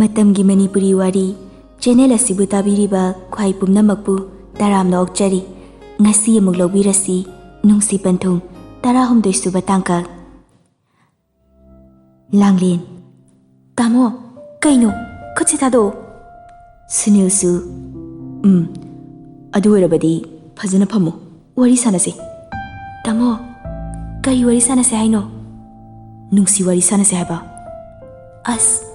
ꯃꯇꯝꯒꯤ ꯃꯅꯤꯄꯨꯔꯤ ꯋꯥꯔꯤ ꯆꯦꯅꯦꯜ ꯑꯁꯤꯕꯨ ꯇꯥꯕꯤꯔꯤꯕ ꯈ꯭ꯋꯥꯏ ꯄꯨꯝꯅꯃꯛꯄꯨ ꯇꯔꯥꯝꯅ ꯑꯣꯛꯆꯔꯤ. ꯉꯁꯤ ꯑꯃꯨꯛ ꯂꯧꯕꯤꯔꯁꯤ ꯅꯨꯡꯁꯤ ꯄꯟꯊꯨꯡ 16 ꯁꯨꯕ ꯇꯥꯡꯀꯛ. ꯂꯥꯡꯂꯦꯟ. ꯇꯥꯃꯣ, ꯀꯩꯅꯣ? ꯈꯨꯠꯁꯤ ꯊꯥꯗꯣꯛꯑꯣ. ꯁꯨꯅꯤꯜꯁꯨ ꯑꯗꯨ ꯑꯣꯏꯔꯕꯗꯤ ꯐꯖꯅ ꯐꯝꯃꯨ, ꯋꯥꯔꯤ ꯁꯥꯟꯅꯁꯦ. ꯇꯥꯃꯣ, ꯀꯔꯤ ꯋꯥꯔꯤ ꯁꯥꯟꯅꯁꯦ ꯍꯥꯏꯅꯣ? ꯅꯨꯡꯁꯤ ꯋꯥꯔꯤ ꯁꯥꯟꯅꯁꯦ ꯍꯥꯏꯕ. ꯑꯁ,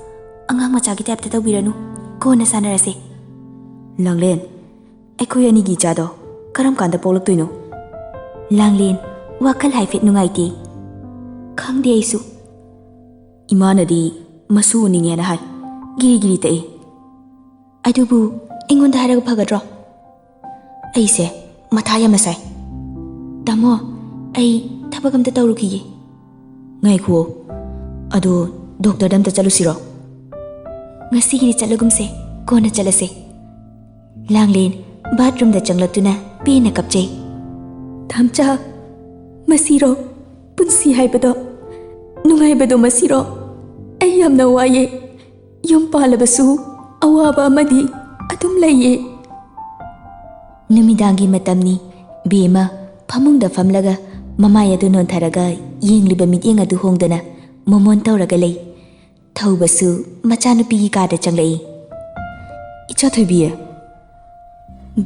ꯑꯉꯥꯡ ꯃꯆꯥꯒꯤ ꯇꯥꯏꯞꯇ ꯇꯧꯕꯤꯔꯅꯨ, ꯀꯣꯟꯅ ꯁꯥꯟꯅꯔꯁꯦ. ꯂꯥꯡꯂꯦꯟ, ꯑꯩꯈꯣꯏ ꯑꯅꯤꯒꯤ ꯏꯆꯥꯗꯣ ꯀꯔꯝ ꯀꯥꯟꯗ ꯄꯣꯛꯂꯛꯇꯣꯏꯅꯣ? ꯂꯥꯡꯂꯦꯟ ꯋꯥꯈꯜ ꯍꯥꯏꯐꯦꯠ ꯅꯨꯡꯉꯥꯏꯇꯦ. ꯈꯪꯗꯦ ꯑꯩꯁꯨ. ꯏꯃꯥꯅꯗꯤ ꯃꯁꯨ ꯎꯅꯤꯡꯉꯦꯅ ꯍꯥꯏ, ꯒꯤꯔꯤ ꯒꯤꯔꯤ ꯇꯛꯏ. ꯑꯗꯨꯕꯨ ꯑꯩꯉꯣꯟꯗ ꯍꯥꯏꯔꯒ ꯐꯒꯗ꯭ꯔꯣ? ꯑꯩꯁꯦ ꯃꯊꯥ ꯌꯥꯝꯅ ꯁꯥꯏ. ꯇꯥꯃꯣ, ꯑꯩ ꯊꯕꯛ ꯑꯝꯇ ꯇꯧꯔꯨꯈꯤꯒꯦ. ꯉꯥꯏꯈꯨꯑꯣ, ꯑꯗꯣ ꯗꯣꯛꯇꯔꯗ ꯑꯝꯇ ꯆꯠꯂꯨꯁꯤꯔꯣ? ꯉꯁꯤꯒꯤꯗꯤ ꯆꯠꯂꯒꯨꯝꯁꯦ, ꯀꯣꯟꯅ ꯆꯠꯂꯁꯦ. ꯂꯥꯡꯂꯦꯟ ꯕꯥꯊꯔꯨꯝꯗ ꯆꯪꯂꯛꯇꯨꯅ ꯄꯦꯟꯅ ꯀꯞꯆꯩ. ꯊꯝꯆꯥ, ꯃꯁꯤꯔꯣ ꯄꯨꯟꯁꯤ ꯍꯥꯏꯕꯗꯣ? ꯅꯨꯡꯉꯥꯏꯕꯗꯣ ꯃꯁꯤꯔꯣ? ꯑꯩ ꯌꯥꯝꯅ ꯋꯥꯏꯌꯦ. ꯌꯨꯝ ꯄꯥꯜꯂꯕꯁꯨ ꯑꯋꯥꯕ ꯑꯃꯗꯤ ꯑꯗꯨꯝ ꯂꯩꯌꯦ. ꯅꯨꯃꯤꯗꯥꯡꯒꯤ ꯃꯇꯝꯅꯤ. ꯕꯦꯝꯃ ꯐꯃꯨꯡꯗ ꯐꯝꯂꯒ ꯃꯃꯥꯏ ꯑꯗꯨ ꯅꯣꯟꯊꯔꯒ ꯌꯦꯡꯂꯤꯕ ꯃꯤꯠꯌꯦꯡ ꯑꯗꯨ ꯍꯣꯡꯗꯅ ꯃꯣꯃꯣꯟ ꯇꯧꯔꯒ ꯂꯩ. ꯊꯧꯕꯁꯨ ꯃꯆꯥꯅꯨꯄꯤꯒꯤ ꯀꯥꯗ ꯆꯪꯂꯛꯏ. ꯏꯆꯥ ꯊꯣꯏꯕꯤ.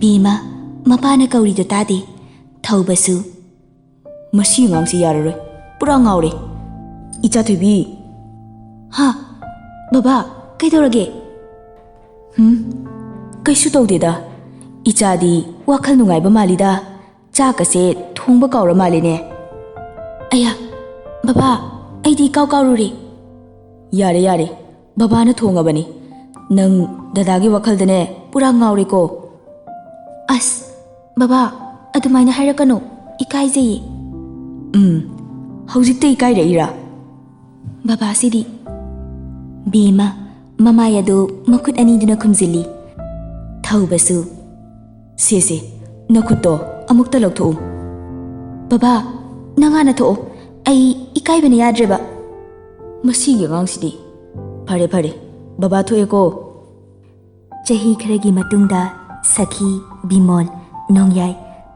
ꯕꯦꯝꯃ ꯃꯄꯥꯅ ꯀꯧꯔꯤꯗꯣ ꯇꯥꯗꯦ. ꯊꯧꯕꯁꯨ ꯃꯁꯤ ꯑꯉꯥꯡꯁꯤ ꯌꯥꯔꯔꯣꯏ, ꯄꯨꯔꯥ ꯉꯥꯎꯔꯦ. ꯏꯆꯥ ꯊꯣꯏꯕꯤ. ꯍꯥ ꯕꯕꯥ, ꯀꯩꯗꯧꯔꯒꯦ? ꯀꯩꯁꯨ ꯇꯧꯗꯦꯗ. ꯏꯆꯥꯗꯤ ꯋꯥꯈꯜ ꯅꯨꯡꯉꯥꯏꯕ ꯃꯥꯜꯂꯤꯗ. ꯆꯥꯛꯀꯁꯦ ꯊꯣꯡꯕ ꯀꯥꯎꯔ ꯃꯥꯜꯂꯤꯅꯦ. ꯑꯌꯥ ꯕꯕꯥ, ꯑꯩꯗꯤ ꯏꯀꯥꯎ ꯀꯥꯎꯔꯨꯔꯦ. ꯌꯥꯔꯦ ꯌꯥꯔꯦ, ꯕꯕꯥꯅ ꯊꯣꯡꯉꯕꯅꯤ. ꯅꯪ ꯗꯗꯥꯒꯤ ꯋꯥꯈꯜꯗꯅꯦ ꯄꯨꯔꯥ ꯉꯥꯎꯔꯦꯀꯣ. ꯑꯁ ꯕꯕꯥ, ꯑꯗꯨꯃꯥꯏꯅ ꯍꯥꯏꯔꯛꯀꯅꯣ, ꯏꯀꯥꯏꯖꯩꯌꯦ. ꯍꯧꯖꯤꯛꯇ ꯏꯀꯥꯏꯔꯛꯏꯔꯥ? ꯕꯕꯥꯁꯤꯗꯤ. ꯕꯦꯝꯃ ꯃꯃꯥꯏ ꯑꯗꯨ ꯃꯈꯨꯠ ꯑꯅꯤꯗꯨꯅ ꯈꯨꯝꯖꯤꯜꯂꯤ. ꯊꯧꯕꯁꯨ ꯁꯦꯁꯦ, ꯅꯈꯨꯠꯇꯣ ꯑꯃꯨꯛꯇ ꯂꯧꯊꯣꯛꯎ. ꯕꯕꯥ, ꯅꯪ ꯍꯥꯟꯅ ꯊꯣꯛꯑꯣ, ꯑꯩ ꯏꯀꯥꯏꯕꯅ ꯌꯥꯗ꯭ꯔꯦꯕ. ꯃꯁꯤꯒꯤ ꯑꯉꯥꯡꯁꯤꯗꯤ. ꯐꯔꯦ ꯐꯔꯦ, ꯕꯕꯥ ꯊꯣꯛꯑꯦꯀꯣ. ꯆꯍꯤ ꯈꯔꯒꯤ ꯃꯇꯨꯡꯗ ꯁꯈꯤ, ꯕꯤꯃꯣꯜ, ꯅꯣꯡꯌꯥꯏ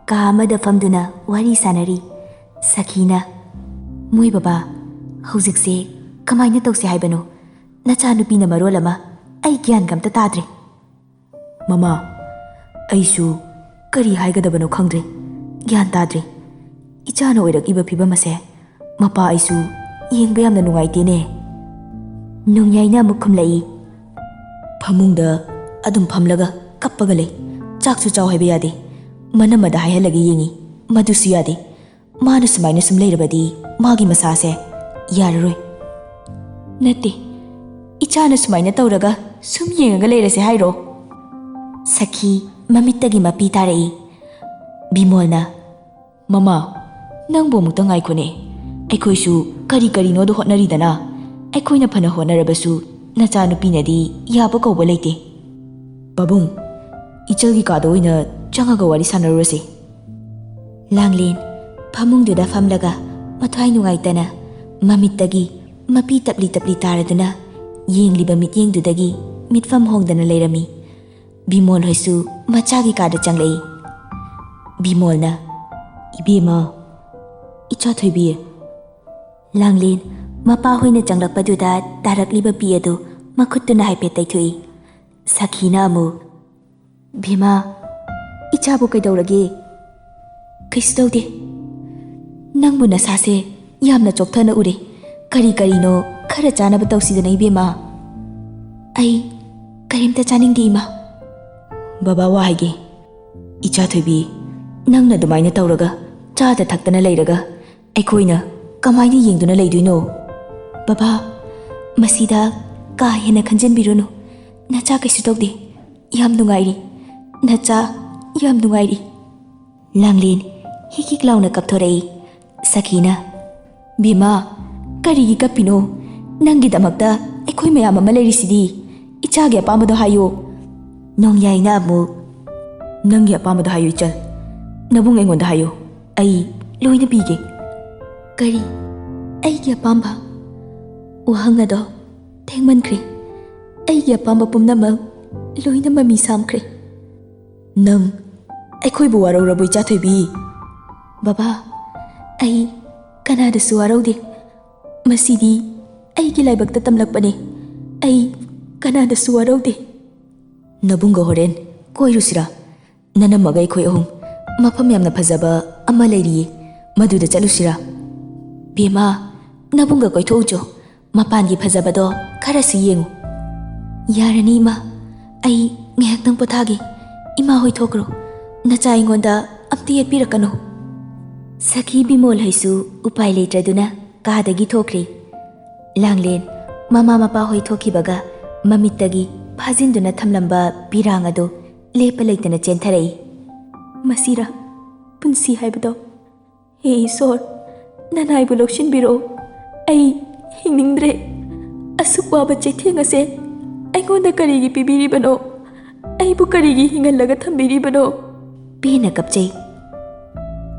ꯀꯥ ꯑꯃꯗ ꯐꯝꯗꯨꯅ ꯋꯥꯔꯤ ꯁꯥꯟꯅꯔꯤ. ꯁꯈꯤꯅ, ꯃꯣꯏ ꯕꯕꯥ, ꯍꯧꯖꯤꯛꯁꯦ ꯀꯃꯥꯏꯅ ꯇꯧꯁꯦ ꯍꯥꯏꯕꯅꯣ? ꯅꯆꯥꯅꯨꯄꯤꯅ ꯃꯔꯣꯜ ꯑꯃ, ꯑꯩ ꯒ꯭ꯌꯥꯟꯒ ꯑꯝꯇ ꯇꯥꯗ꯭ꯔꯦ. ꯃꯃꯥ, ꯑꯩꯁꯨ ꯀꯔꯤ ꯍꯥꯏꯒꯗꯕꯅꯣ ꯈꯪꯗ꯭ꯔꯦ, ꯒ꯭ꯌꯥꯟ ꯇꯥꯗ꯭ꯔꯦ. ꯏꯆꯥꯅ ꯑꯣꯏꯔꯛꯏꯕ ꯐꯤꯕꯝ ꯑꯁꯦ ꯃꯄꯥ ꯑꯩꯁꯨ ꯌꯦꯡꯕ ꯌꯥꯝꯅ ꯅꯨꯡꯉꯥꯏꯇꯦꯅꯦ. ꯅꯣꯡꯌꯥꯏꯅ ꯑꯃꯨꯛ ꯈꯨꯝꯂꯛꯏ. ꯐꯃꯨꯡꯗ ꯑꯗꯨꯝ ꯐꯝꯂꯒ ꯀꯞꯄꯒ ꯂꯩ. ꯆꯥꯛꯁꯨ ꯆꯥꯎ ꯍꯥꯏꯕ ꯌꯥꯗꯦ. ꯃꯅꯝꯃꯗ ꯍꯥꯏꯍꯜꯂꯒ ꯌꯦꯡꯉꯤ, ꯃꯗꯨꯁꯨ ꯌꯥꯗꯦ. ꯃꯥꯅ ꯁꯨꯃꯥꯏꯅ ꯁꯨꯝ ꯂꯩꯔꯕꯗꯤ ꯃꯥꯒꯤ ꯃꯁꯥꯁꯦ ꯌꯥꯔꯔꯣꯏ. ꯅꯠꯇꯦ, ꯏꯆꯥꯅ ꯁꯨꯃꯥꯏꯅ ꯇꯧꯔꯒ ꯁꯨꯝ ꯌꯦꯡꯉꯒ ꯂꯩꯔꯁꯦ ꯍꯥꯏꯔꯣ? ꯁꯈꯤ ꯃꯃꯤꯠꯇꯒꯤ ꯃꯄꯤ ꯇꯥꯔꯛꯏ. ꯕꯤꯃꯣꯜꯅ, ꯃꯃꯥ, ꯅꯪꯕꯨ ꯑꯃꯨꯛꯇ ꯉꯥꯏꯈꯣꯅꯦ. ꯑꯩꯈꯣꯏꯁꯨ ꯀꯔꯤ ꯀꯔꯤꯅꯣꯗ ꯍꯣꯠꯅꯔꯤꯗꯅ. ꯑꯩꯈꯣꯏꯅ ꯐꯅ ꯍꯣꯠꯅꯔꯕꯁꯨ ꯅꯆꯥꯅꯨꯄꯤꯅꯗꯤ ꯌꯥꯕ ꯀꯧꯕ ꯂꯩꯇꯦ. ꯄꯥꯕꯨꯡ, ꯏꯆꯜꯒꯤ ꯀꯥꯗ ꯑꯣꯏꯅ ꯆꯪꯉꯒ ꯋꯥꯔꯤ ꯁꯥꯟꯅꯔꯨꯔꯁꯤ. ꯂꯥꯡꯂꯦꯟ ꯐꯃꯨꯡꯗꯨꯗ ꯐꯝꯂꯒ ꯃꯊ꯭ꯋꯥꯏ ꯅꯨꯡꯉꯥꯏꯇꯅ ꯃꯃꯤꯠꯇꯒꯤ ꯃꯄꯤ ꯇꯞꯂꯤ ꯇꯞꯂꯤ ꯇꯥꯔꯗꯨꯅ ꯌꯦꯡꯂꯤꯕ ꯃꯤꯠꯌꯦꯡꯗꯨꯗꯒꯤ ꯃꯤꯠꯐꯝ ꯍꯣꯡꯗꯅ ꯂꯩꯔꯝꯃꯤ. ꯕꯤꯃꯣꯜ ꯍꯣꯏꯁꯨ ꯃꯆꯥꯒꯤ ꯀꯥꯗ ꯆꯪꯂꯛꯏ. ꯕꯤꯃꯣꯜꯅ, ꯏꯕꯦꯝꯃ. ꯏꯆꯥ ꯊꯣꯏꯕꯤ. ꯂꯥꯡꯂꯦꯟ ꯃꯄꯥ ꯍꯣꯏꯅ ꯆꯪꯂꯛꯄꯗꯨꯗ ꯇꯥꯔꯛꯂꯤꯕ ꯄꯤ ꯑꯗꯨ ꯃꯈꯨꯠꯇꯨꯅ ꯍꯥꯏꯐꯦꯠ ꯇꯩꯊꯣꯛꯏ. ꯁꯈꯤꯅ ꯑꯃꯨꯛ, ꯚꯤꯃꯥ, ꯏꯆꯥꯕꯨ ꯀꯩꯗꯧꯔꯒꯦ? ꯀꯩꯁꯨ ꯇꯧꯗꯦ. ꯅꯪꯕꯨ ꯅꯁꯥꯁꯦ ꯌꯥꯝꯅ ꯆꯣꯛꯊꯅ ꯎꯔꯦ. ꯀꯔꯤ ꯀꯔꯤꯅꯣ ꯈꯔ ꯆꯥꯅꯕ ꯇꯧꯁꯤꯗꯅ ꯏꯕꯦꯝꯃ. ꯑꯩ ꯀꯔꯤꯝꯇ ꯆꯥꯅꯤꯡꯗꯦ ꯏꯃꯥ. ꯕꯕꯥ ꯋꯥ ꯍꯥꯏꯒꯦ. ꯏꯆꯥ ꯊꯣꯏꯕꯤ, ꯅꯪꯅ ꯑꯗꯨꯃꯥꯏꯅ ꯇꯧꯔꯒ ꯆꯥꯗ ꯊꯛꯇꯅ ꯂꯩꯔꯒ ꯑꯩꯈꯣꯏꯅ ꯀꯃꯥꯏꯅ ꯌꯦꯡꯗꯨꯅ ꯂꯩꯗꯣꯏꯅꯣ? ꯕꯕꯥ, ꯃꯁꯤꯗ ꯀꯥ ꯍꯦꯟꯅ ꯈꯟꯖꯤꯟꯕꯤꯔꯨꯅꯨ. ꯅꯆꯥ ꯀꯩꯁꯨ ꯇꯧꯗꯦ. ꯌꯥꯝ ꯅꯨꯡꯉꯥꯏꯔꯤ. ꯅꯆꯥ ꯌꯥꯝ ꯅꯨꯡꯉꯥꯏꯔꯤ. ꯂꯥꯡꯂꯦꯟ ꯍꯤꯛ ꯍꯤꯛ ꯂꯥꯎꯅ ꯀꯞꯊꯣꯔꯛꯏ. ꯁꯈꯤꯅ, ꯚꯤꯃꯥ, ꯀꯔꯤꯒꯤ ꯀꯞꯄꯤꯅꯣ? ꯅꯪꯒꯤꯗꯃꯛꯇ ꯑꯩꯈꯣꯏ ꯃꯌꯥꯝ ꯑꯃ ꯂꯩꯔꯤꯁꯤꯗꯤ. ꯏꯆꯥꯒꯤ ꯑꯄꯥꯝꯕꯗꯣ ꯍꯥꯏꯌꯣ. ꯅꯣꯡꯌꯥꯏꯅ ꯑꯃꯨꯛ, ꯅꯪꯒꯤ ꯑꯄꯥꯝꯕꯗꯣ ꯍꯥꯏꯌꯨ ꯏꯆꯜ. ꯅꯕꯨꯡ ꯑꯩꯉꯣꯟꯗ ꯍꯥꯏꯌꯨ, ꯑꯩ ꯂꯣꯏꯅ ꯄꯤꯒꯦ. ꯀꯔꯤ? ꯑꯩꯒꯤ ꯑꯄꯥꯝꯕ? ꯋꯥꯍꯪ ꯑꯗꯣ ꯊꯦꯡꯃꯟꯈ꯭ꯔꯦ. ꯑꯩꯒꯤ ꯑꯄꯥꯝꯕ ꯄꯨꯝꯅꯃꯛ ꯂꯣꯏꯅ ꯃꯃꯤ ꯁꯥꯝꯈ꯭ꯔꯦ꯫ ꯅꯪ ꯑꯩꯈꯣꯏꯕꯨ ꯋꯥꯔꯧꯔꯕꯣ ꯏꯆꯥꯊꯣꯏꯕꯤ? ꯕꯕꯥ, ꯑꯩ ꯀꯅꯥꯗꯁꯨ ꯋꯥꯔꯧꯗꯦ꯫ ꯃꯁꯤꯗꯤ ꯑꯩꯒꯤ ꯂꯥꯏꯕꯛꯇ ꯇꯝꯂꯛꯄꯅꯦ꯫ ꯑꯩ ꯀꯅꯥꯗꯁꯨ ꯋꯥꯔꯧꯗꯦ꯫ ꯅꯕꯨꯡꯒ ꯍꯣꯔꯦꯟ ꯀꯣꯏꯔꯨꯁꯤꯔꯥ? ꯅꯅꯝꯃꯒ ꯑꯩꯈꯣꯏ ꯑꯍꯨꯝ ꯃꯐꯝ ꯌꯥꯝꯅ ꯐꯖꯕ ꯑꯃ ꯂꯩꯔꯤꯌꯦ, ꯃꯗꯨꯗ ꯆꯠꯂꯨꯁꯤꯔꯥ? ꯕꯦꯝꯃ, ꯅꯕꯨꯡꯒ ꯀꯣꯏꯊꯣꯛꯎꯆꯣ꯫ ꯃꯄꯥꯟꯒꯤ ꯐꯖꯕꯗꯣ ꯈꯔꯁꯨ ꯌꯦꯡꯉꯨ꯫ ꯌꯥꯔꯅꯤ ꯏꯃꯥ, ꯑꯩ ꯉꯥꯏꯍꯥꯛꯇꯪ ꯄꯣꯊꯥꯒꯦ꯫ ꯏꯃꯥ ꯍꯣꯏ ꯊꯣꯛꯈ꯭ꯔꯣ, ꯅꯆꯥ ꯑꯩꯉꯣꯟꯗ ꯑꯝꯇ ꯌꯦꯠꯄꯤꯔꯛꯀꯅꯨ꯫ ꯁꯈꯤ ꯕꯤꯃꯣꯜ ꯍꯣꯏꯁꯨ ꯎꯄꯥꯏ ꯂꯩꯇ꯭ꯔꯗꯨꯅ ꯀꯥꯗꯒꯤ ꯊꯣꯛꯈ꯭ꯔꯦ꯫ ꯂꯥꯡꯂꯦꯟ ꯃꯃꯥ ꯃꯄꯥ ꯍꯣꯏ ꯊꯣꯛꯈꯤꯕꯒ ꯃꯃꯤꯠꯇꯒꯤ ꯐꯥꯖꯤꯟꯗꯨꯅ ꯊꯝꯂꯝꯕ ꯄꯤꯔꯥꯡ ꯑꯗꯨ ꯂꯦꯞꯄ ꯂꯩꯇꯅ ꯆꯦꯟꯊꯔꯛꯏ꯫ ꯃꯁꯤꯔꯥ ꯄꯨꯟꯁꯤ ꯍꯥꯏꯕꯗꯣ? ꯍꯦ ꯏꯁꯣꯔ, ꯅꯅꯥꯏꯕꯨ ꯂꯧꯁꯤꯟꯕꯤꯔꯛꯑꯣ꯫ ꯑꯩ ꯍꯤꯡꯅꯤꯡꯗ꯭ꯔꯦ꯫ ꯑꯁꯨꯛ ꯋꯥꯕ ꯆꯩꯊꯦꯡ ꯑꯁꯦ ꯑꯩꯉꯣꯟꯗ ꯀꯔꯤꯒꯤ ꯄꯤꯕꯤꯔꯤꯕꯅꯣ? ꯑꯩꯕꯨ ꯀꯔꯤꯒꯤ ꯍꯤꯡꯍꯜꯂꯒ ꯊꯝꯕꯤꯔꯤꯕꯅꯣ? ꯄꯦꯟꯅ ꯀꯞꯆꯩ꯫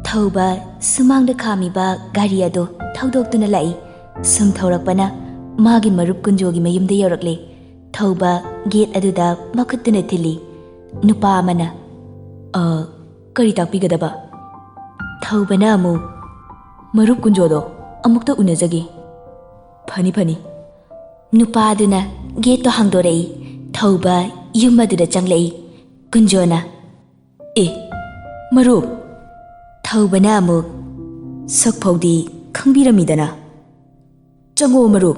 ꯊꯧꯕ ꯁꯨꯃꯥꯡꯗ ꯈꯥꯝꯃꯤꯕ ꯒꯥꯔꯤ ꯑꯗꯨ ꯊꯧꯗꯣꯛꯇꯨꯅ ꯂꯥꯛꯏ꯫ ꯁꯨꯝ ꯊꯧꯔꯛꯄꯅ ꯃꯥꯒꯤ ꯃꯔꯨꯞ ꯀꯨꯟꯖꯣꯒꯤ ꯃꯌꯨꯝꯗ ꯌꯧꯔꯛꯂꯦ꯫ ꯊꯧꯕ ꯒꯦꯠ ꯑꯗꯨꯗ ꯃꯈꯨꯠꯇꯨꯅ ꯊꯤꯜꯂꯤ꯫ ꯅꯨꯄꯥ ꯑꯃꯅ ꯀꯔꯤ ꯇꯥꯛꯄꯤꯒꯗꯕ? ꯊꯧꯕꯅ ꯑꯃꯨꯛ, ꯃꯔꯨꯞ ꯀꯨꯟꯖꯣꯗꯣ ꯑꯃꯨꯛꯇ ꯎꯅꯖꯒꯦ꯫ ꯐꯅꯤ ꯐꯅꯤ꯫ ꯅꯨꯄꯥ ꯑꯗꯨꯅ ꯒꯦꯠꯇꯣ ꯍꯥꯡꯗꯣꯔꯛꯏ꯫ ꯊꯧꯕ ꯌꯨꯝ ꯑꯗꯨꯗ ꯆꯪꯂꯛꯏ꯫ ꯀꯨꯟꯖꯣꯅ, ꯑꯦ ꯃꯔꯨꯞ! ꯊꯧꯕꯅ ꯑꯃꯨꯛ, ꯁꯛꯐꯥꯎꯗꯤ ꯈꯪꯕꯤꯔꯝꯃꯤꯗꯅ, ꯆꯪꯉꯣ ꯃꯔꯨꯞ꯫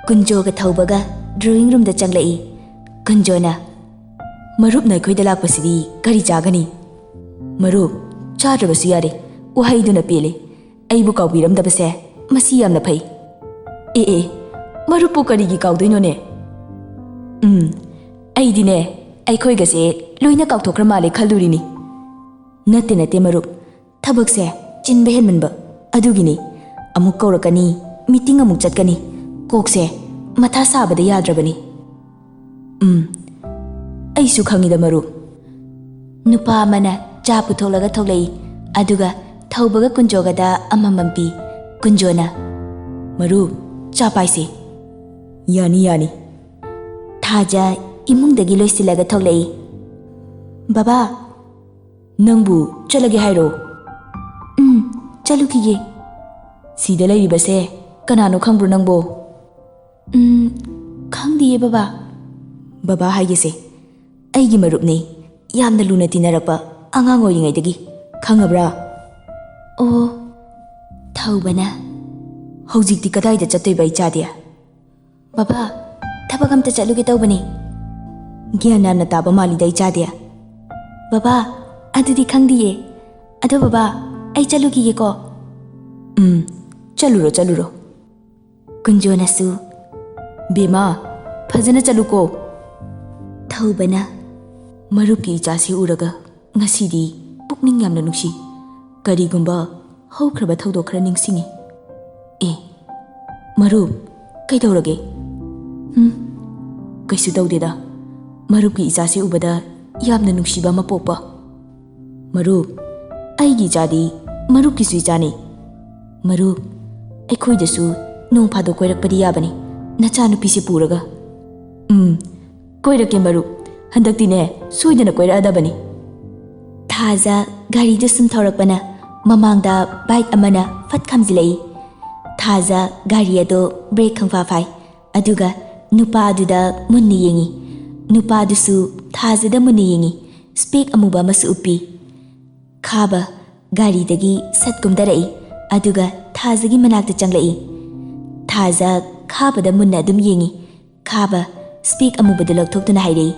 ꯀꯨꯟꯖꯣꯒ ꯊꯧꯕꯒ ꯗ꯭ꯔꯣꯋꯤꯡ ꯔꯨꯝꯗ ꯆꯪꯂꯛꯏ꯫ ꯀꯨꯟꯖꯣꯅ, ꯃꯔꯨꯞꯅ ꯑꯩꯈꯣꯏꯗ ꯂꯥꯛꯄꯁꯤꯗꯤ ꯀꯔꯤ ꯆꯥꯒꯅꯤ? ꯃꯔꯨꯞ, ꯆꯥꯗ꯭ꯔꯕꯁꯨ ꯌꯥꯔꯦ, ꯋꯥꯍꯩꯗꯨꯅ ꯄꯦꯜꯂꯦ꯫ ꯑꯩꯕꯨ ꯀꯥꯎꯕꯤꯔꯝꯗꯕꯁꯦ ꯃꯁꯤ ꯌꯥꯝꯅ ꯐꯩ꯫ ꯑꯦ ꯃꯔꯨꯞꯄꯨ ꯀꯔꯤꯒꯤ ꯀꯥꯎꯗꯣꯏꯅꯣꯅꯦ? ꯑꯩꯗꯤꯅꯦ ꯑꯩꯈꯣꯏꯒꯁꯦ ꯂꯣꯏꯅ ꯀꯥꯎꯊꯣꯛꯈ꯭ꯔ ꯃꯥꯜꯂꯦ ꯈꯜꯂꯨꯔꯤꯅꯤ꯫ ꯅꯠꯇꯦ ꯃꯔꯨꯞ, ꯊꯕꯛꯁꯦ ꯆꯤꯟꯕ ꯍꯦꯟꯃꯟꯕ ꯑꯗꯨꯒꯤꯅꯤ꯫ ꯑꯃꯨꯛ ꯀꯧꯔꯛꯀꯅꯤ, ꯃꯤꯇꯤꯡ ꯑꯃꯨꯛ ꯆꯠꯀꯅꯤ, ꯀꯣꯛꯁꯦ ꯃꯊꯥ ꯁꯥꯕꯗ ꯌꯥꯗ꯭ꯔꯕꯅꯤ꯫ ꯑꯩꯁꯨ ꯈꯪꯉꯤꯗ ꯃꯔꯨꯞ꯫ ꯅꯨꯄꯥ ꯑꯃꯅ ꯆꯥ ꯄꯨꯊꯣꯛꯂꯒ ꯊꯣꯛꯂꯛꯏ꯫ ꯑꯗꯨꯒ ꯊꯧꯕꯒ ꯀꯨꯟꯖꯣꯒꯗ ꯑꯃꯃꯝ ꯄꯤ꯫ ꯀꯨꯟꯖꯣꯅ, ꯃꯔꯨꯞ, ꯆꯥ ꯄꯥꯏꯁꯦ꯫ ꯌꯥꯅꯤ ꯌꯥꯅꯤ꯫ ꯊꯥꯖ ꯏꯃꯨꯡꯗꯒꯤ ꯂꯣꯏꯁꯤꯜꯂꯒ ꯊꯣꯛꯂꯛꯏ꯫ ꯕꯕꯥ, ꯅꯪꯕꯨ ꯆꯠꯂꯒꯦ ꯍꯥꯏꯔꯣ? ꯆꯠꯂꯨꯈꯤꯒꯦ꯫ ꯁꯤꯗ ꯂꯩꯔꯤꯕꯁꯦ ꯀꯅꯥꯅꯣ ꯈꯪꯕ꯭ꯔꯣ ꯅꯪꯕꯣ? ꯈꯪꯗꯤꯌꯦ ꯕꯕꯥ꯫ ꯕꯕꯥ ꯍꯥꯏꯒꯦꯁꯦ, ꯑꯩꯒꯤ ꯃꯔꯨꯞꯅꯤ, ꯌꯥꯝꯅ ꯂꯨꯅ ꯇꯤꯟꯅꯔꯛꯄ ꯑꯉꯥꯡ ꯑꯣꯏꯔꯤꯉꯩꯗꯒꯤ꯫ ꯈꯪꯉꯕ꯭ꯔꯥ? ꯑꯣ꯫ ꯊꯧꯕꯅ, ꯍꯧꯖꯤꯛꯇꯤ ꯀꯗꯥꯏꯗ ꯆꯠꯇꯣꯏꯕ ꯏꯆꯥꯗꯤ? ꯕꯕꯥ, ꯊꯕꯛ ꯑꯝꯇ ꯆꯠꯂꯨꯒꯦ ꯇꯧꯕꯅꯤ꯫ ꯒ꯭ꯌꯥꯟ ꯌꯥꯝꯅ ꯇꯥꯕ ꯃꯥꯜꯂꯤꯗ ꯏꯆꯥꯗꯤ꯫ ꯕꯕꯥ, ꯑꯗꯨꯗꯤ ꯈꯪꯗꯤꯌꯦ꯫ ꯑꯗꯣ ꯕꯕꯥ, ꯑꯩ ꯆꯠꯂꯨꯈꯤꯒꯦꯀꯣ꯫ ꯆꯠꯂꯨꯔꯣ ꯆꯠꯂꯨꯔꯣ꯫ ꯀꯨꯟꯖꯣꯅꯁꯨ, ꯕꯦꯝꯃ, ꯐꯖꯅ ꯆꯠꯂꯨꯀꯣ꯫ ꯊꯧꯕꯅ, ꯃꯔꯨꯞꯀꯤ ꯏꯆꯥꯁꯤ ꯎꯔꯒ ꯉꯁꯤꯗꯤ ꯄꯨꯛꯅꯤꯡ ꯌꯥꯝꯅ ꯅꯨꯡꯁꯤ꯫ ꯀꯔꯤꯒꯨꯝꯕ ꯍꯧꯈ꯭ꯔꯕ ꯊꯧꯗꯣꯛ ꯈꯔ ꯅꯤꯡꯁꯤꯡꯉꯤ꯫ ꯃꯔꯨꯞ, ꯀꯩꯗꯧꯔꯒꯦ? ꯀꯩꯁꯨ ꯇꯧꯗꯦꯗ꯫ ꯃꯔꯨꯞꯀꯤ ꯏꯆꯥꯁꯤ ꯎꯕꯗ ꯌꯥꯝꯅ ꯅꯨꯡꯁꯤꯕ ꯑꯃ ꯄꯣꯛꯄ꯫ ꯃꯔꯨꯞ, ꯑꯩꯒꯤ ꯏꯆꯥꯗꯤ ꯃꯔꯨꯞꯀꯤꯁꯨ ꯏꯆꯥꯅꯤ꯫ ꯃꯔꯨꯞ, ꯑꯩꯈꯣꯏꯗꯁꯨ ꯅꯣꯡ ꯐꯥꯗꯣꯛ ꯀꯣꯏꯔꯛꯄꯗꯤ ꯌꯥꯕꯅꯤ, ꯅꯆꯥꯅꯨꯄꯤꯁꯤ ꯄꯨꯔꯒ꯫ ꯀꯣꯏꯔꯛꯀꯦ ꯃꯔꯨꯞ, ꯍꯟꯗꯛꯇꯤꯅꯦ ꯁꯣꯏꯗꯅ ꯀꯣꯏꯔꯛꯑꯗꯕꯅꯤ꯫ ꯊꯥꯖ ꯒꯥꯔꯤꯗꯨ ꯁꯨꯝ ꯊꯧꯔꯛꯄꯅ ꯃꯃꯥꯡꯗ ꯕꯥꯏꯛ ꯑꯃꯅ ꯐꯠ ꯈꯥꯝꯖꯤꯜꯂꯛꯏ꯫ ꯊꯥꯖ ꯒꯥꯔꯤ ꯑꯗꯨ ꯕ꯭ꯔꯦꯛ ꯈꯪꯐꯥ ꯐꯥꯏ꯫ ꯑꯗꯨꯒ ꯅꯨꯄꯥ ꯑꯗꯨꯗ ꯃꯨꯟꯅ ꯌꯦꯡꯉꯤ꯫ ꯅꯨꯄꯥ ꯑꯗꯨꯁꯨ ꯊꯥꯖꯗ ꯃꯨꯟꯅ ꯌꯦꯡꯉꯤ꯫ ꯁ꯭ꯄꯦꯛ ꯑꯃꯨꯕ ꯑꯃꯁꯨ ꯎꯞꯄꯤ꯫ ꯈꯥꯕ ꯒꯥꯔꯤꯗꯒꯤ ꯁꯠ ꯀꯨꯝꯊꯔꯛꯏ꯫ ꯑꯗꯨꯒ ꯊꯥꯖꯒꯤ ꯃꯅꯥꯛꯇ ꯆꯪꯂꯛꯏ꯫ ꯊꯥꯖ ꯈꯥꯕꯗ ꯃꯨꯟꯅ ꯑꯗꯨꯝ ꯌꯦꯡꯉꯤ꯫ ꯈꯥꯕ ꯁ꯭ꯄꯦꯛ ꯑꯃꯨꯕꯗꯨ ꯂꯧꯊꯣꯛꯇꯨꯅ ꯍꯥꯏꯔꯛꯏ꯫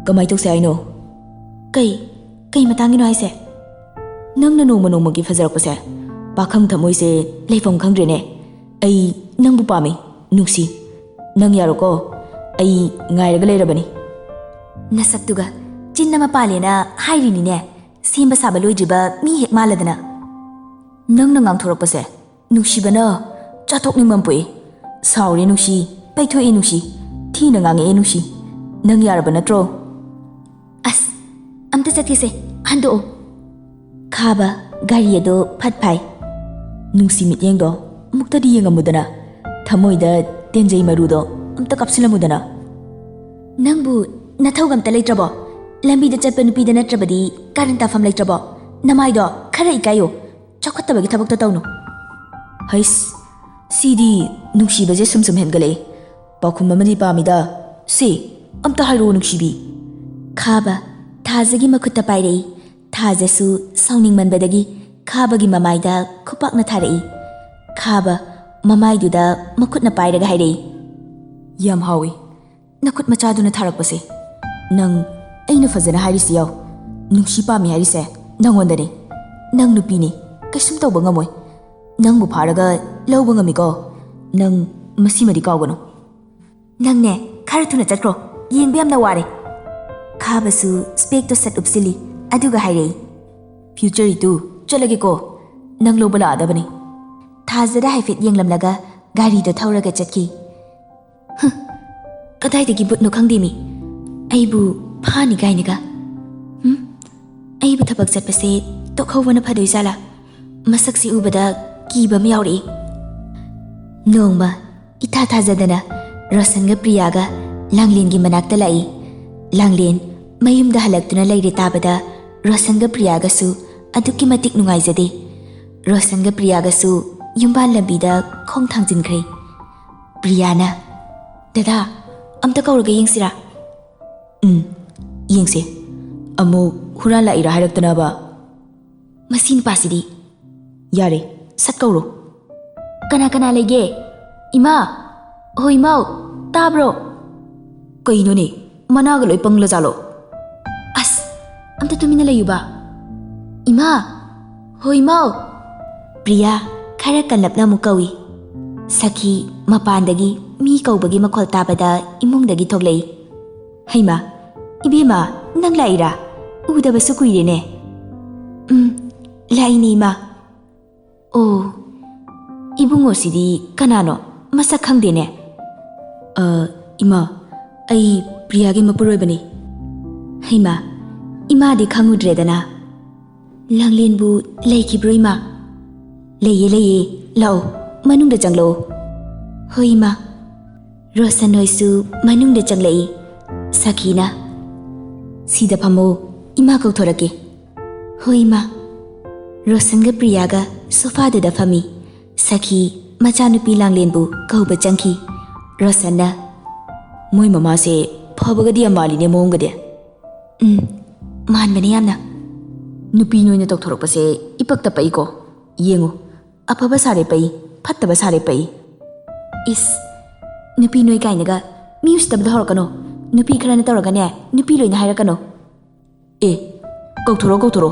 ꯀꯃꯥꯏ ꯇꯧꯁꯦ ꯍꯥꯏꯅꯣ? ꯀꯩ ꯃꯇꯥꯡꯒꯤꯅꯣ ꯍꯥꯏꯁꯦ? ꯅꯪꯅ ꯅꯣꯡꯃ ꯅꯣꯡꯃꯒꯤ ꯐꯖꯔꯛꯄꯁꯦ ꯄꯥꯈꯪ ꯊꯃꯣꯏꯁꯦ ꯂꯩꯐꯝ ꯈꯪꯗ꯭ꯔꯦꯅꯦ꯫ ꯑꯩ ꯅꯪꯕꯨ ꯄꯥꯝꯃꯤ, ꯅꯨꯡꯁꯤ꯫ ꯅꯪ ꯌꯥꯔꯣꯀꯣ? ꯑꯩ ꯉꯥꯏꯔꯒ ꯂꯩꯔꯕꯅꯤ꯫ ꯅꯁꯛꯇꯨꯒ ꯆꯤꯟ ꯑꯃ ꯄꯥꯜꯂꯦꯅ ꯍꯥꯏꯔꯤꯅꯤꯅꯦ, ꯁꯦꯝꯕ ꯁꯥꯕ ꯂꯣꯏꯗ꯭ꯔꯤꯕ ꯃꯤ ꯍꯦꯛ ꯃꯥꯜꯂꯗꯅ꯫ ꯅꯪꯅ ꯉꯥꯡꯊꯣꯔꯛꯄꯁꯦ ꯅꯨꯡꯁꯤꯕꯅ ꯆꯥꯊꯣꯛꯅꯤꯡꯕ ꯑꯃ ꯄꯣꯛꯏ꯫ ꯁꯥꯎꯔꯦ ꯅꯨꯡꯁꯤ, ꯄꯩꯊꯣꯛꯑꯦ ꯅꯨꯡꯁꯤ, ꯊꯤꯅ ꯉꯥꯡꯉꯛꯑꯦ ꯅꯨꯡꯁꯤ꯫ ꯅꯪ ꯌꯥꯔꯕ ꯅꯠꯇ꯭ꯔꯣ? ꯑꯁ, ꯑꯝꯇ ꯆꯠꯈꯤꯁꯦ, ꯍꯟꯗꯣꯛꯑꯣ꯫ ꯈꯥꯕ ꯒꯥꯔꯤ ꯑꯗꯨ ꯐꯠ ꯐꯥꯏ꯫ ꯅꯨꯡꯁꯤ ꯃꯤꯠꯌꯦꯡꯗꯣ ꯑꯃꯨꯛꯇꯗꯤ ꯌꯦꯡꯉꯝꯃꯨꯗꯅ, ꯊꯃꯣꯏꯗ ꯇꯦꯟꯖꯩ ꯃꯔꯨꯗꯣ ꯑꯝꯇ ꯀꯥꯞꯁꯤꯜꯂꯝꯃꯨꯗꯅ꯫ ꯅꯪꯕꯨ ꯅꯊꯧꯒ ꯑꯝꯇ ꯂꯩꯇ꯭ꯔꯕꯣ? ꯂꯝꯕꯤꯗ ꯆꯠꯄ ꯅꯨꯄꯤꯗ ꯅꯠꯇ꯭ꯔꯕꯗꯤ ꯀꯥꯔꯟ ꯇꯥꯐꯝ ꯂꯩꯇ꯭ꯔꯕꯣ? ꯅꯃꯥꯏꯗꯣ ꯈꯔ ꯏꯀꯥꯏꯌꯣ. ꯆꯥꯎꯈꯠꯇꯕꯒꯤ ꯊꯕꯛꯇ ꯇꯧꯅꯨ. ꯍꯩꯁ, ꯁꯤꯗꯤ ꯅꯨꯡꯁꯤꯕꯁꯦ ꯁꯨꯝ ꯍꯦꯟꯒꯠꯂꯛꯏ. ꯄꯥꯎꯈꯨꯝ ꯑꯃꯗꯤ ꯄꯥꯝꯃꯤꯗ. ꯁꯤ ꯑꯝꯇ ꯍꯥꯏꯔꯛꯑꯣ ꯅꯨꯡꯁꯤꯕꯤ. ꯈꯥꯕ ꯊꯥꯖꯒꯤ ꯃꯈꯨꯠꯇ ꯄꯥꯏꯔꯛꯏ. ꯊꯥꯖꯁꯨ ꯁꯥꯎꯅꯤꯡꯃꯟꯕꯗꯒꯤ ꯈꯥꯕꯒꯤ ꯃꯃꯥꯏꯗ ꯈꯨꯄꯥꯛꯅ ꯊꯥꯔꯛꯏ. ꯈꯥꯕ ꯃꯃꯥꯏꯗꯨꯗ ꯃꯈꯨꯠꯅ ꯄꯥꯏꯔꯒ ꯍꯥꯏꯔꯛꯏ. ꯌꯥꯝ ꯍꯥꯎꯏ ꯅꯈꯨꯠ ꯃꯆꯥꯗꯨꯅ ꯊꯥꯔꯛꯄꯁꯦ. ꯅꯪ ꯑꯩꯅ ꯐꯖꯅ ꯍꯥꯏꯔꯤꯁꯤ ꯌꯥꯎ. ꯅꯨꯡꯁꯤ ꯄꯥꯝꯃꯤ ꯍꯥꯏꯔꯤꯁꯦ ꯅꯪꯉꯣꯟꯗꯅꯤ. ꯅꯪ ꯅꯨꯄꯤꯅꯤ, ꯀꯩꯁꯨꯝ ꯇꯧꯕ ꯉꯝꯃꯣꯏ. ꯅꯪꯕꯨ ꯐꯥꯔꯒ ꯂꯧꯕ ꯉꯝꯃꯤꯀꯣ. ꯅꯪ ꯃꯁꯤꯃꯗꯤ ꯀꯥꯎꯒꯅꯨ. ꯅꯪꯅꯦ ꯈꯔ ꯊꯨꯅ ꯆꯠꯈ꯭ꯔꯣ. ꯌꯦꯡꯕ ꯌꯥꯝꯅ ꯋꯥꯔꯦ. ꯈꯥꯕꯁꯨ ꯁ꯭ꯄꯦꯛꯇꯣ ꯁꯠ ꯎꯞꯁꯤꯜꯂꯤ. ꯑꯗꯨꯒ ꯍꯥꯏꯔꯛꯏ. ꯐ꯭ꯌꯨꯆꯔ ꯏꯇꯨ, ꯆꯠꯂꯒꯦꯀꯣ. ꯅꯪ ꯂꯧꯕ ꯂꯥꯛꯑꯗꯕꯅꯤ. ꯊꯥꯖꯗ ꯍꯥꯏꯐꯦꯠ ꯌꯦꯡꯂꯝꯂꯒ ꯒꯥꯔꯤꯗꯣ ꯊꯧꯔꯒ ꯆꯠꯈꯤ. ꯀꯗꯥꯏꯗꯒꯤ ꯕꯨꯠꯅꯣ ꯈꯪꯗꯦꯃꯤ. ꯑꯩꯕꯨ ꯐꯥꯅꯤ ꯀꯥꯏꯅꯒ. ꯑꯩꯕꯨ ꯊꯕꯛ ꯆꯠꯄꯁꯦ ꯇꯣꯛꯍꯧꯕꯅ ꯐꯗꯣꯏꯖꯥꯠꯂꯥ? ꯃꯁꯛꯁꯤ ꯎꯕꯗ ꯀꯤꯕ ꯑꯃ ꯌꯥꯎꯔꯛꯏ. ꯅꯣꯡꯃ ꯏꯊꯥ ꯊꯥꯖꯗꯅ ꯔꯣꯁꯟꯒ ꯄ꯭ꯔꯤꯌꯥꯒ ꯂꯥꯡꯂꯦꯟꯒꯤ ꯃꯅꯥꯛꯇ ꯂꯥꯛꯏ. ꯂꯥꯡꯂꯦꯟ ꯃꯌꯨꯝꯗ ꯍꯜꯂꯛꯇꯨꯅ ꯂꯩꯔꯦ ꯇꯥꯕꯗ ꯔꯣꯁꯟꯒ ꯄ꯭ꯔꯤꯌꯥꯒꯁꯨ ꯑꯗꯨꯛꯀꯤ ꯃꯇꯤꯛ ꯅꯨꯡꯉꯥꯏꯖꯗꯦ. ꯔꯣꯁꯟꯒ ꯄ꯭ꯔꯤꯌꯥꯒꯁꯨ ꯌꯨꯝꯕꯥꯟ ꯂꯝꯕꯤꯗ ꯈꯣꯡ ꯊꯥꯡꯖꯤꯟꯈ꯭ꯔꯦ. ꯄ꯭ꯔꯤꯌꯥꯅ, ꯗꯗꯥ, ꯑꯝꯇ ꯀꯧꯔꯒ ꯌꯦꯡꯁꯤꯔꯥ? ꯌꯦꯡꯁꯦ. ꯑꯃꯨꯛ ꯍꯨꯔꯥꯟ ꯂꯥꯛꯏꯔꯥ ꯍꯥꯏꯔꯛꯇꯅꯕ. ꯃꯁꯤ ꯅꯨꯄꯥꯁꯤꯗꯤ. ꯌꯥꯔꯦ, ꯁꯠ ꯀꯧꯔꯣ. ꯀꯅꯥ ꯀꯅꯥ ꯂꯩꯒꯦ? ꯏꯃꯥ! ꯍꯣꯏ ꯏꯃꯥꯎ, ꯇꯥꯕ꯭ꯔꯣ? ꯀꯩꯅꯣꯅꯦ, ꯃꯅꯥꯒ ꯂꯣꯏ ꯄꯪꯂꯖꯥꯠꯂꯣ? ꯑꯁ, ꯑꯝꯇ ꯇꯨꯃꯤꯟꯅ ꯂꯩꯌꯨꯕ. ꯏꯃꯥ! ꯍꯣꯏ ꯏꯃꯥꯎ! ꯄ꯭ꯔꯤꯌꯥ ꯈꯔ ꯀꯜꯂꯞꯅ ꯑꯃꯨꯛ ꯀꯧꯏ. ꯁꯈꯤ ꯃꯄꯥꯟꯗꯒꯤ ꯃꯤ ꯀꯧꯕꯒꯤ ꯃꯈꯣꯜ ꯇꯥꯕꯗ ꯏꯃꯨꯡꯗꯒꯤ ꯊꯣꯛꯂꯛꯏ. ꯍꯩꯃꯥ, ꯏꯕꯦꯝꯃ, ꯅꯪ ꯂꯥꯛꯏꯔꯥ? ꯎꯗꯕꯁꯨ ꯀꯨꯏꯔꯦꯅꯦ. ꯂꯥꯛꯏꯅꯦ ꯏꯃꯥ. ꯑꯣ, ꯏꯕꯨꯡꯉꯣꯁꯤꯗꯤ ꯀꯅꯥꯅꯣ? ꯃꯁꯛ ꯈꯪꯗꯦꯅꯦ. ꯏꯃꯥ, ꯑꯩ ꯄ꯭ꯔꯤꯌꯥꯒꯤ ꯃꯄꯨꯔꯣꯏꯕꯅꯤ. ꯍꯩꯃꯥ, ꯏꯃꯥꯗꯤ ꯈꯪꯉꯨꯗ꯭ꯔꯦꯗꯅ. ꯂꯥꯡꯂꯦꯟꯕꯨ ꯂꯩꯈꯤꯕ꯭ꯔꯣ ꯏꯃꯥ? ꯂꯩꯌꯦ ꯂꯩꯌꯦ, ꯂꯥꯛꯑꯣ, ꯃꯅꯨꯡꯗ ꯆꯪꯂꯛꯑꯣ. ꯍꯣꯏ ꯏꯃꯥ. ꯔꯣꯁꯟ ꯍꯣꯏꯁꯨ ꯃꯅꯨꯡꯗ ꯆꯪꯂꯛꯏ. ꯁꯈꯤꯅ, ꯁꯤꯗ ꯐꯝꯃꯣ, ꯏꯃꯥ ꯀꯧꯊꯣꯔꯛꯀꯦ. ꯍꯣꯏ ꯏꯃꯥ. ꯔꯣꯁꯟꯒ ꯄ꯭ꯔꯤꯌꯥꯒ ꯁꯣꯐꯥꯗꯨꯗ ꯐꯝꯃꯤ. ꯁꯈꯤ ꯃꯆꯥꯅꯨꯄꯤ ꯂꯥꯡꯂꯦꯟꯕꯨ ꯀꯧꯕ ꯆꯪꯈꯤ. ꯔꯣꯁꯟꯅ, ꯃꯣꯏ ꯃꯃꯥꯁꯦ ꯐꯕꯒꯗꯤ ꯌꯥꯝ ꯃꯥꯜꯂꯤꯅꯦ ꯃꯑꯣꯡꯒꯗꯤ. ꯃꯥꯟꯕꯅꯦ ꯌꯥꯝꯅ. ꯅꯨꯄꯤ ꯅꯣꯏꯅ ꯇꯧꯊꯣꯔꯛꯄꯁꯦ ꯏꯄꯛꯇ ꯄꯛꯏꯀꯣ. ꯌꯦꯡꯉꯨ, ꯑꯐꯕ ꯁꯥꯔꯦ ꯄꯛꯏ, ꯐꯠꯇꯕ ꯁꯥꯔꯦ ꯄꯛꯏ. ꯏꯁ, ꯅꯨꯄꯤ ꯅꯣꯏ ꯀꯥꯏꯅꯒ ꯃꯤ ꯎꯁꯤꯠꯇꯕꯗ ꯍꯧꯔꯛꯀꯅꯣ. ꯅꯨꯄꯤ ꯈꯔꯅ ꯇꯧꯔꯒꯅꯦ, ꯅꯨꯄꯤ ꯂꯣꯏꯅ ꯍꯥꯏꯔꯛꯀꯅꯣ. ꯑꯦ, ꯀꯧꯊꯣꯔꯛꯑꯣ.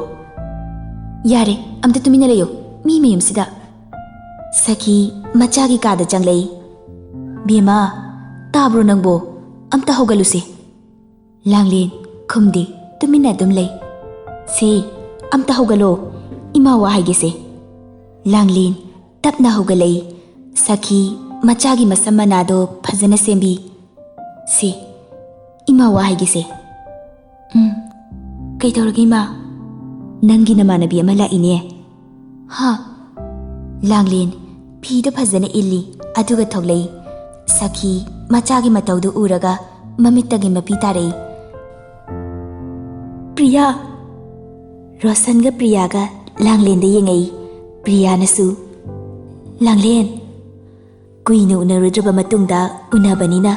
ꯌꯥꯔꯦ, ꯑꯝꯇ ꯇꯨꯃꯤꯟꯅ ꯂꯩꯌꯨ, ꯃꯤ ꯃꯌꯨꯝꯁꯤꯗ. ꯁꯈꯤ ꯃꯆꯥꯒꯤ ꯀꯥꯗ ꯆꯪꯂꯛꯏ. ꯕꯦꯝꯃ, ꯇꯥꯕ꯭ꯔꯣ ꯅꯪꯕꯣ? ꯑꯝꯇ ꯍꯧꯒꯠꯂꯨꯁꯦ. ꯂꯥꯡꯂꯦꯟ ꯈꯨꯝꯗꯦ, ꯇꯨꯃꯤꯟꯅ ꯑꯗꯨꯝ ꯂꯩ. ꯁꯦ, ꯑꯝꯇ ꯍꯧꯒꯠꯂꯣ, ꯏꯃꯥ ꯋꯥ ꯍꯥꯏꯒꯦꯁꯦ. ꯂꯥꯡꯂꯦꯟ ꯇꯞꯅ ꯍꯧꯒꯠꯂꯛꯏ. ꯁꯈꯤ ꯃꯆꯥꯒꯤ ꯃꯁꯝ ꯃꯅꯥꯗꯣ ꯐꯖꯅ ꯁꯦꯝꯕꯤ. ꯁꯦ, ꯏꯃꯥ ꯋꯥ ꯍꯥꯏꯒꯦꯁꯦ. ꯀꯩꯗꯧꯔꯒꯦ ꯏꯃꯥ? ꯅꯪꯒꯤ ꯅꯃꯥꯟꯅꯕꯤ ꯑꯃ ꯂꯥꯛꯏꯅꯦ. ꯍꯥ? ꯂꯥꯡꯂꯦꯟ ꯐꯤꯗꯣ ꯐꯖꯅ ꯏꯜꯂꯤ, ꯑꯗꯨꯒ ꯊꯣꯛꯂꯛꯏ. ꯁꯈꯤ ꯃꯆꯥꯒꯤ ꯃꯇꯧꯗꯨ ꯎꯔꯒ ꯃꯃꯤꯠꯇꯒꯤ ꯃꯄꯤ ꯇꯥꯔꯛꯏ. ꯄ꯭ꯔꯤꯌꯥ! ꯔꯣꯁꯟꯒ ꯄ꯭ꯔꯤꯌꯥꯒ ꯂꯥꯡꯂꯦꯟꯗ ꯌꯦꯡꯉꯛꯏ. ꯄ꯭ꯔꯤꯌꯥꯅꯁꯨ, ꯂꯥꯡꯂꯦꯟ! ꯀꯨꯏꯅ ꯎꯅꯔꯨꯗ꯭ꯔꯕ ꯃꯇꯨꯡꯗ ꯎꯅꯕꯅꯤꯅ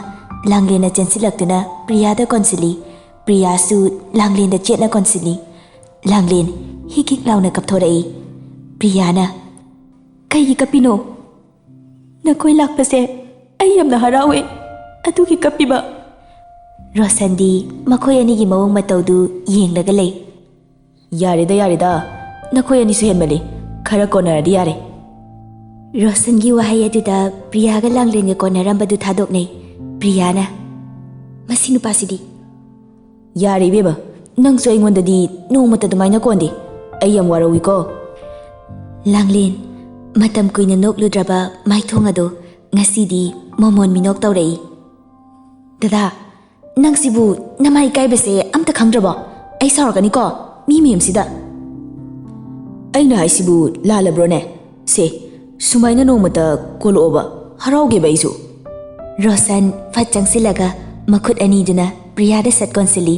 ꯂꯥꯡꯂꯦꯟꯅ ꯆꯦꯟꯁꯤꯜꯂꯛꯇꯨꯅ ꯄ꯭ꯔꯤꯌꯥꯗ ꯀꯣꯟꯁꯤꯜꯂꯤ. ꯄ꯭ꯔꯤꯌꯥꯁꯨ ꯂꯥꯡꯂꯦꯟꯗ ꯆꯦꯠꯅ ꯀꯣꯟꯁꯤꯜꯂꯤ. ꯂꯥꯡꯂꯦꯟ ꯍꯤꯛ ꯍꯤꯛ ꯂꯥꯎꯅ ꯀꯞꯊꯣꯔꯛꯏ. ꯄ꯭ꯔꯤꯌꯥꯅ, ꯀꯩꯒꯤ ꯀꯞꯄꯤꯅꯣ? ꯅꯈꯣꯏ ꯂꯥꯛꯄꯁꯦ ꯑꯩ ꯌꯥꯝꯅ ꯍꯔꯥꯎꯋꯦ, ꯑꯗꯨꯒꯤ ꯀꯞꯄꯤꯕ. ꯔꯣꯁꯟꯗꯤ ꯃꯈꯣꯏ ꯑꯅꯤꯒꯤ ꯃꯑꯣꯡ ꯃꯇꯧꯗꯨ ꯌꯦꯡꯂꯒ ꯂꯩ. ꯌꯥꯔꯦꯗ, ꯅꯈꯣꯏ ꯑꯅꯤꯁꯨ ꯍꯦꯟꯃꯜꯂꯤ. ꯈꯔ ꯀꯣꯟꯅꯔꯗꯤ ꯌꯥꯔꯦ. ꯔꯣꯁꯟꯒꯤ ꯋꯥꯍꯩ ꯑꯗꯨꯗ ꯄ꯭ꯔꯤꯌꯥꯒ ꯂꯥꯡꯂꯦꯟꯒ ꯀꯣꯟꯅꯔꯝꯕꯗꯨ ꯊꯥꯗꯣꯛꯅꯩ. ꯄ꯭ꯔꯤꯌꯥꯅ, ꯃꯁꯤ ꯅꯨꯄꯥꯁꯤꯗꯤ. ꯌꯥꯔꯦ ꯏꯕꯦꯝꯃ, ꯅꯪꯁꯨ ꯑꯩꯉꯣꯟꯗꯗꯤ ꯅꯣꯡꯃꯇ ꯑꯗꯨꯃꯥꯏꯅ ꯀꯣꯟꯗꯦ. ꯑꯩ ꯌꯥꯝ ꯋꯥꯔꯧꯏꯀꯣ. ꯂꯥꯡꯂꯦꯟ ꯃꯇꯝ ꯀꯨꯏꯅ ꯅꯣꯛꯂꯨꯗ꯭ꯔꯕ ꯃꯥꯏꯊꯣꯡ ꯑꯗꯨ ꯉꯁꯤꯗꯤ ꯃꯣꯃꯣꯟ ꯃꯤꯅꯣꯛ ꯇꯧꯔꯛꯏ. ꯗꯗꯥ, ꯅꯪꯁꯤꯕꯨ ꯅꯃꯥꯏ ꯏꯀꯥꯏꯕꯁꯦ ꯑꯝꯇ ꯈꯪꯗ꯭ꯔꯕꯣ? ꯑꯩ ꯁꯥꯎꯔꯛꯀꯅꯤꯀꯣ, ꯃꯤ ꯃꯌꯨꯝꯁꯤꯗ. ꯑꯩꯅ ꯍꯥꯏꯁꯤꯕꯨ ꯂꯥꯜꯂꯕ꯭ꯔꯣꯅꯦ? ꯁꯦ, ꯁꯨꯃꯥꯏꯅ ꯅꯣꯡꯃꯇ ꯀꯣꯜꯂꯛꯑꯣꯕ, ꯍꯔꯥꯎꯒꯦꯕ ꯑꯩꯁꯨ. ꯔꯣꯁꯟ ꯐꯠ ꯆꯪꯁꯤꯜꯂꯒ ꯃꯈꯨꯠ ꯑꯅꯤꯗꯨꯅ ꯄ꯭ꯔꯤꯌꯥꯗ ꯁꯠꯀꯣꯟꯁꯤꯜꯂꯤ꯫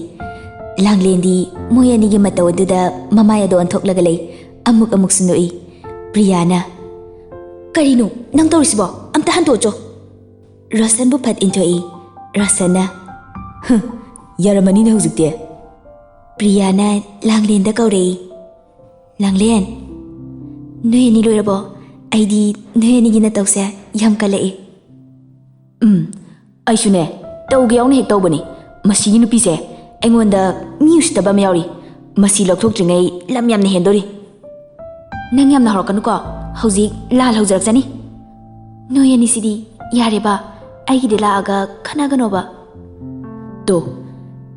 ꯂꯥꯡꯂꯦꯟꯗꯤ ꯃꯣꯏ ꯑꯅꯤꯒꯤ ꯃꯇꯧ ꯑꯗꯨꯗ ꯃꯃꯥꯏ ꯑꯗꯨ ꯑꯣꯟꯊꯣꯛꯂꯒ ꯂꯩ, ꯑꯃꯨꯛꯁꯨ ꯅꯣꯛꯏ꯫ ꯄ꯭ꯔꯤꯌꯥꯅ, "ꯀꯔꯤꯅꯣ ꯅꯪ ꯇꯧꯔꯤꯁꯤꯕꯣ? ꯑꯝꯇ ꯍꯟꯗꯣꯛꯆꯣ." ꯔꯣꯁꯟꯕꯨ ꯐꯠ ꯏꯟꯊꯣꯛꯏ꯫ ꯔꯣꯁꯟꯅ, ꯌꯥꯔꯝꯃꯅꯤꯅꯦ ꯍꯧꯖꯤꯛꯇꯤ꯫ ꯄ꯭ꯔꯤꯌꯥꯅ ꯂꯥꯡꯂꯦꯟꯗ ꯀꯧꯔꯛꯏ꯫ "ꯂꯥꯡꯂꯦꯟ, ꯅꯣꯏ ꯑꯅꯤ ꯂꯣꯏꯔꯕꯣ? ꯑꯩꯗꯤ ꯅꯣꯏ ꯑꯅꯤꯒꯤ ꯅꯇꯧꯁꯦ ꯌꯥꯝ ꯀꯜꯂꯛꯏ." ꯑꯩꯁꯨꯅꯦ ꯇꯧꯒꯦ ꯌꯥꯎꯅ ꯍꯦꯛ ꯇꯧꯕꯅꯤ꯫ ꯃꯁꯤꯒꯤ ꯅꯨꯄꯤꯁꯦ ꯑꯩꯉꯣꯟꯗ ꯃꯤ ꯎꯁꯤꯠꯇꯕ ꯑꯃ ꯌꯥꯎꯔꯤ꯫ ꯃꯁꯤ ꯂꯧꯊꯣꯛꯇ꯭ꯔꯤꯉꯩ ꯂꯝ ꯌꯥꯝꯅ ꯍꯦꯟꯗꯣꯔꯤ꯫ ꯅꯪ ꯌꯥꯝꯅ ꯍꯧꯔꯛꯀꯅꯨꯀꯣ, ꯍꯧꯖꯤꯛ ꯂꯥꯜ ꯍꯧꯖꯔꯛꯆꯅꯤ꯫ ꯅꯣꯏ ꯑꯅꯤꯁꯤꯗꯤ ꯌꯥꯔꯦꯕ, ꯑꯩꯒꯤꯗꯤ ꯂꯥꯛꯑꯒ ꯈꯟꯅꯒꯅꯣꯕ꯫ ꯇꯣ,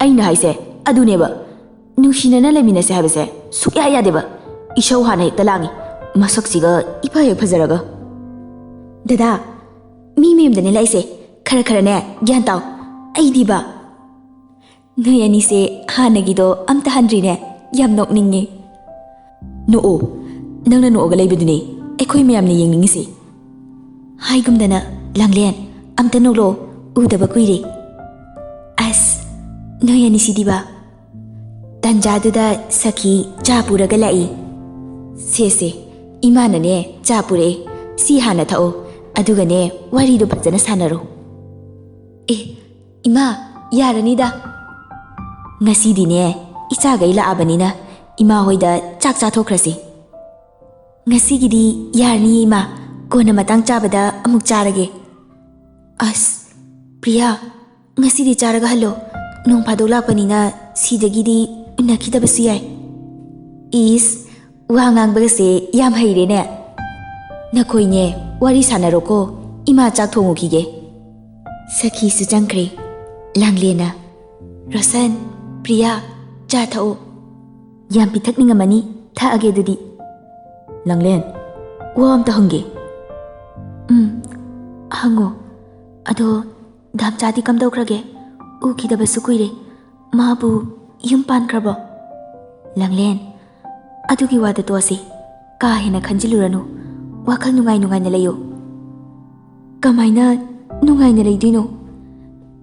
ꯑꯩꯅ ꯍꯥꯏꯁꯦ ꯑꯗꯨꯅꯦꯕ, ꯅꯨꯡꯁꯤꯅꯅ ꯂꯩꯃꯤꯟꯅꯁꯦ ꯍꯥꯏꯕꯁꯦ ꯁꯨꯛꯌꯥ ꯌꯥꯗꯦꯕ꯫ ꯏꯁꯧ ꯍꯥꯟꯅ ꯍꯦꯛꯇ ꯂꯥꯡꯉꯤ, ꯃꯁꯛꯁꯤꯒ ꯏꯐ ꯍꯦꯛ ꯐꯖꯔꯒ꯫ ꯗꯗꯥ, ꯃꯤ ꯃꯌꯨꯝꯗꯅꯦ ꯂꯥꯛꯏꯁꯦ, ꯈꯔꯅꯦ ꯒ꯭ꯌꯥꯟ ꯇꯥꯎ꯫ ꯑꯩꯗꯤꯕ, ꯅꯣꯏ ꯑꯅꯤꯁꯦ ꯍꯥꯟꯅꯒꯤꯗꯣ ꯑꯝꯇ ꯍꯟꯗ꯭ꯔꯤꯅꯦ, ꯌꯥꯝ ꯅꯣꯛꯅꯤꯡꯉꯦ꯫ ꯅꯣꯛꯑꯣ, ꯅꯪꯅ ꯅꯣꯛꯑꯒ ꯂꯩꯕꯗꯨꯅꯦ ꯑꯩꯈꯣꯏ ꯃꯌꯥꯝꯅ ꯌꯦꯡꯅꯤꯡꯉꯤꯁꯤ꯫ ꯍꯥꯏꯒꯨꯝꯗꯅ ꯂꯥꯡꯂꯦꯟ, ꯑꯝꯇ ꯅꯣꯛꯂꯛꯑꯣ, ꯎꯗꯕ ꯀꯨꯏꯔꯦ꯫ ꯑꯁ, ꯅꯣꯏ ꯑꯅꯤꯁꯤꯗꯤꯕ꯫ ꯇꯟꯖꯥꯗꯨꯗ ꯁꯈꯤ ꯆꯥ ꯄꯨꯔꯒ ꯂꯥꯛꯏ꯫ "ꯁꯦ, ꯏꯃꯥꯅꯅꯦ ꯆꯥ ꯄꯨꯔꯛꯑꯦ, ꯁꯤ ꯍꯥꯟꯅ ꯊꯛꯑꯣ, ꯑꯗꯨꯒꯅꯦ ꯋꯥꯔꯤꯗꯣ ꯐꯖꯅ ꯁꯥꯟꯅꯔꯣ." "ꯏꯃꯥ, ꯌꯥꯔꯅꯤꯗ." "ꯉꯁꯤꯗꯤꯅꯦ ꯏꯆꯥꯒꯩ ꯂꯥꯛꯑꯕꯅꯤꯅ ꯏꯃꯥ ꯍꯣꯏꯗ ꯆꯥꯛ ꯆꯥꯊꯣꯛꯈ꯭ꯔꯁꯤ." "ꯉꯁꯤꯒꯤꯗꯤ ꯌꯥꯔꯅꯤꯌꯦ ꯏꯃꯥ, ꯀꯣꯟꯅ ꯃꯇꯥꯡ ꯆꯥꯕꯗ ꯑꯃꯨꯛ ꯆꯥꯔꯒꯦ." "ꯑꯁ, ꯄ꯭ꯔꯤꯌꯥ, ꯉꯁꯤꯗꯤ ꯆꯥꯔꯒ ꯍꯜꯂꯣ, ꯅꯣꯡ ꯐꯥꯗꯣꯛ ꯂꯥꯛꯄꯅꯤꯅ ꯁꯤꯗꯒꯤꯗꯤ ꯎꯅꯈꯤꯗꯕꯁꯨ ꯌꯥꯏ." "ꯏꯁ, ꯋꯥ ꯉꯥꯡꯕꯒꯁꯦ ꯌꯥꯝ ꯍꯩꯔꯦꯅꯦ." "ꯅꯈꯣꯏꯅꯦ ꯋꯥꯔꯤ ꯁꯥꯟꯅꯔꯣꯀꯣ, ꯏꯃꯥ ꯆꯥꯛ ꯊꯣꯡꯉꯨꯈꯤꯒꯦ." ꯁꯈꯤꯁꯨ ꯆꯪꯈ꯭ꯔꯦ꯫ ꯂꯥꯡꯂꯦꯟꯅ, "ꯔꯣꯁꯟ, ꯄ꯭ꯔꯤꯌꯥ, ꯆꯥ ꯊꯛꯑꯣ." "ꯌꯥꯝ ꯄꯤꯊꯛꯅꯤꯡꯉꯝꯃꯅꯤ, ꯊꯛꯑꯒꯦ ꯑꯗꯨꯗꯤ." ꯂꯥꯡꯂꯦꯟ, ꯋꯥ ꯑꯝꯇ ꯍꯪꯒꯦ꯫ ꯍꯪꯉꯣ꯫ ꯑꯗꯣ ꯗꯥꯝꯆꯥꯗꯤ ꯀꯝꯗꯧꯈ꯭ꯔꯒꯦ? ꯎꯈꯤꯗꯕꯁꯨ ꯀꯨꯏꯔꯦ, ꯃꯥꯕꯨ ꯌꯨꯝ ꯄꯥꯟꯈ꯭ꯔꯕꯣ? ꯂꯥꯡꯂꯦꯟ, ꯑꯗꯨꯒꯤ ꯋꯥꯗ ꯇꯣꯛꯑꯁꯤ, ꯀꯥ ꯍꯦꯟꯅ ꯈꯟꯖꯤꯜꯂꯨꯔꯅꯨ, ꯋꯥꯈꯜ ꯅꯨꯡꯉꯥꯏꯅ ꯂꯩꯌꯨ꯫ "ꯀꯃꯥꯏꯅ ꯅꯨꯡꯉꯥꯏꯅ ꯂꯩꯗꯣꯏꯅꯣ?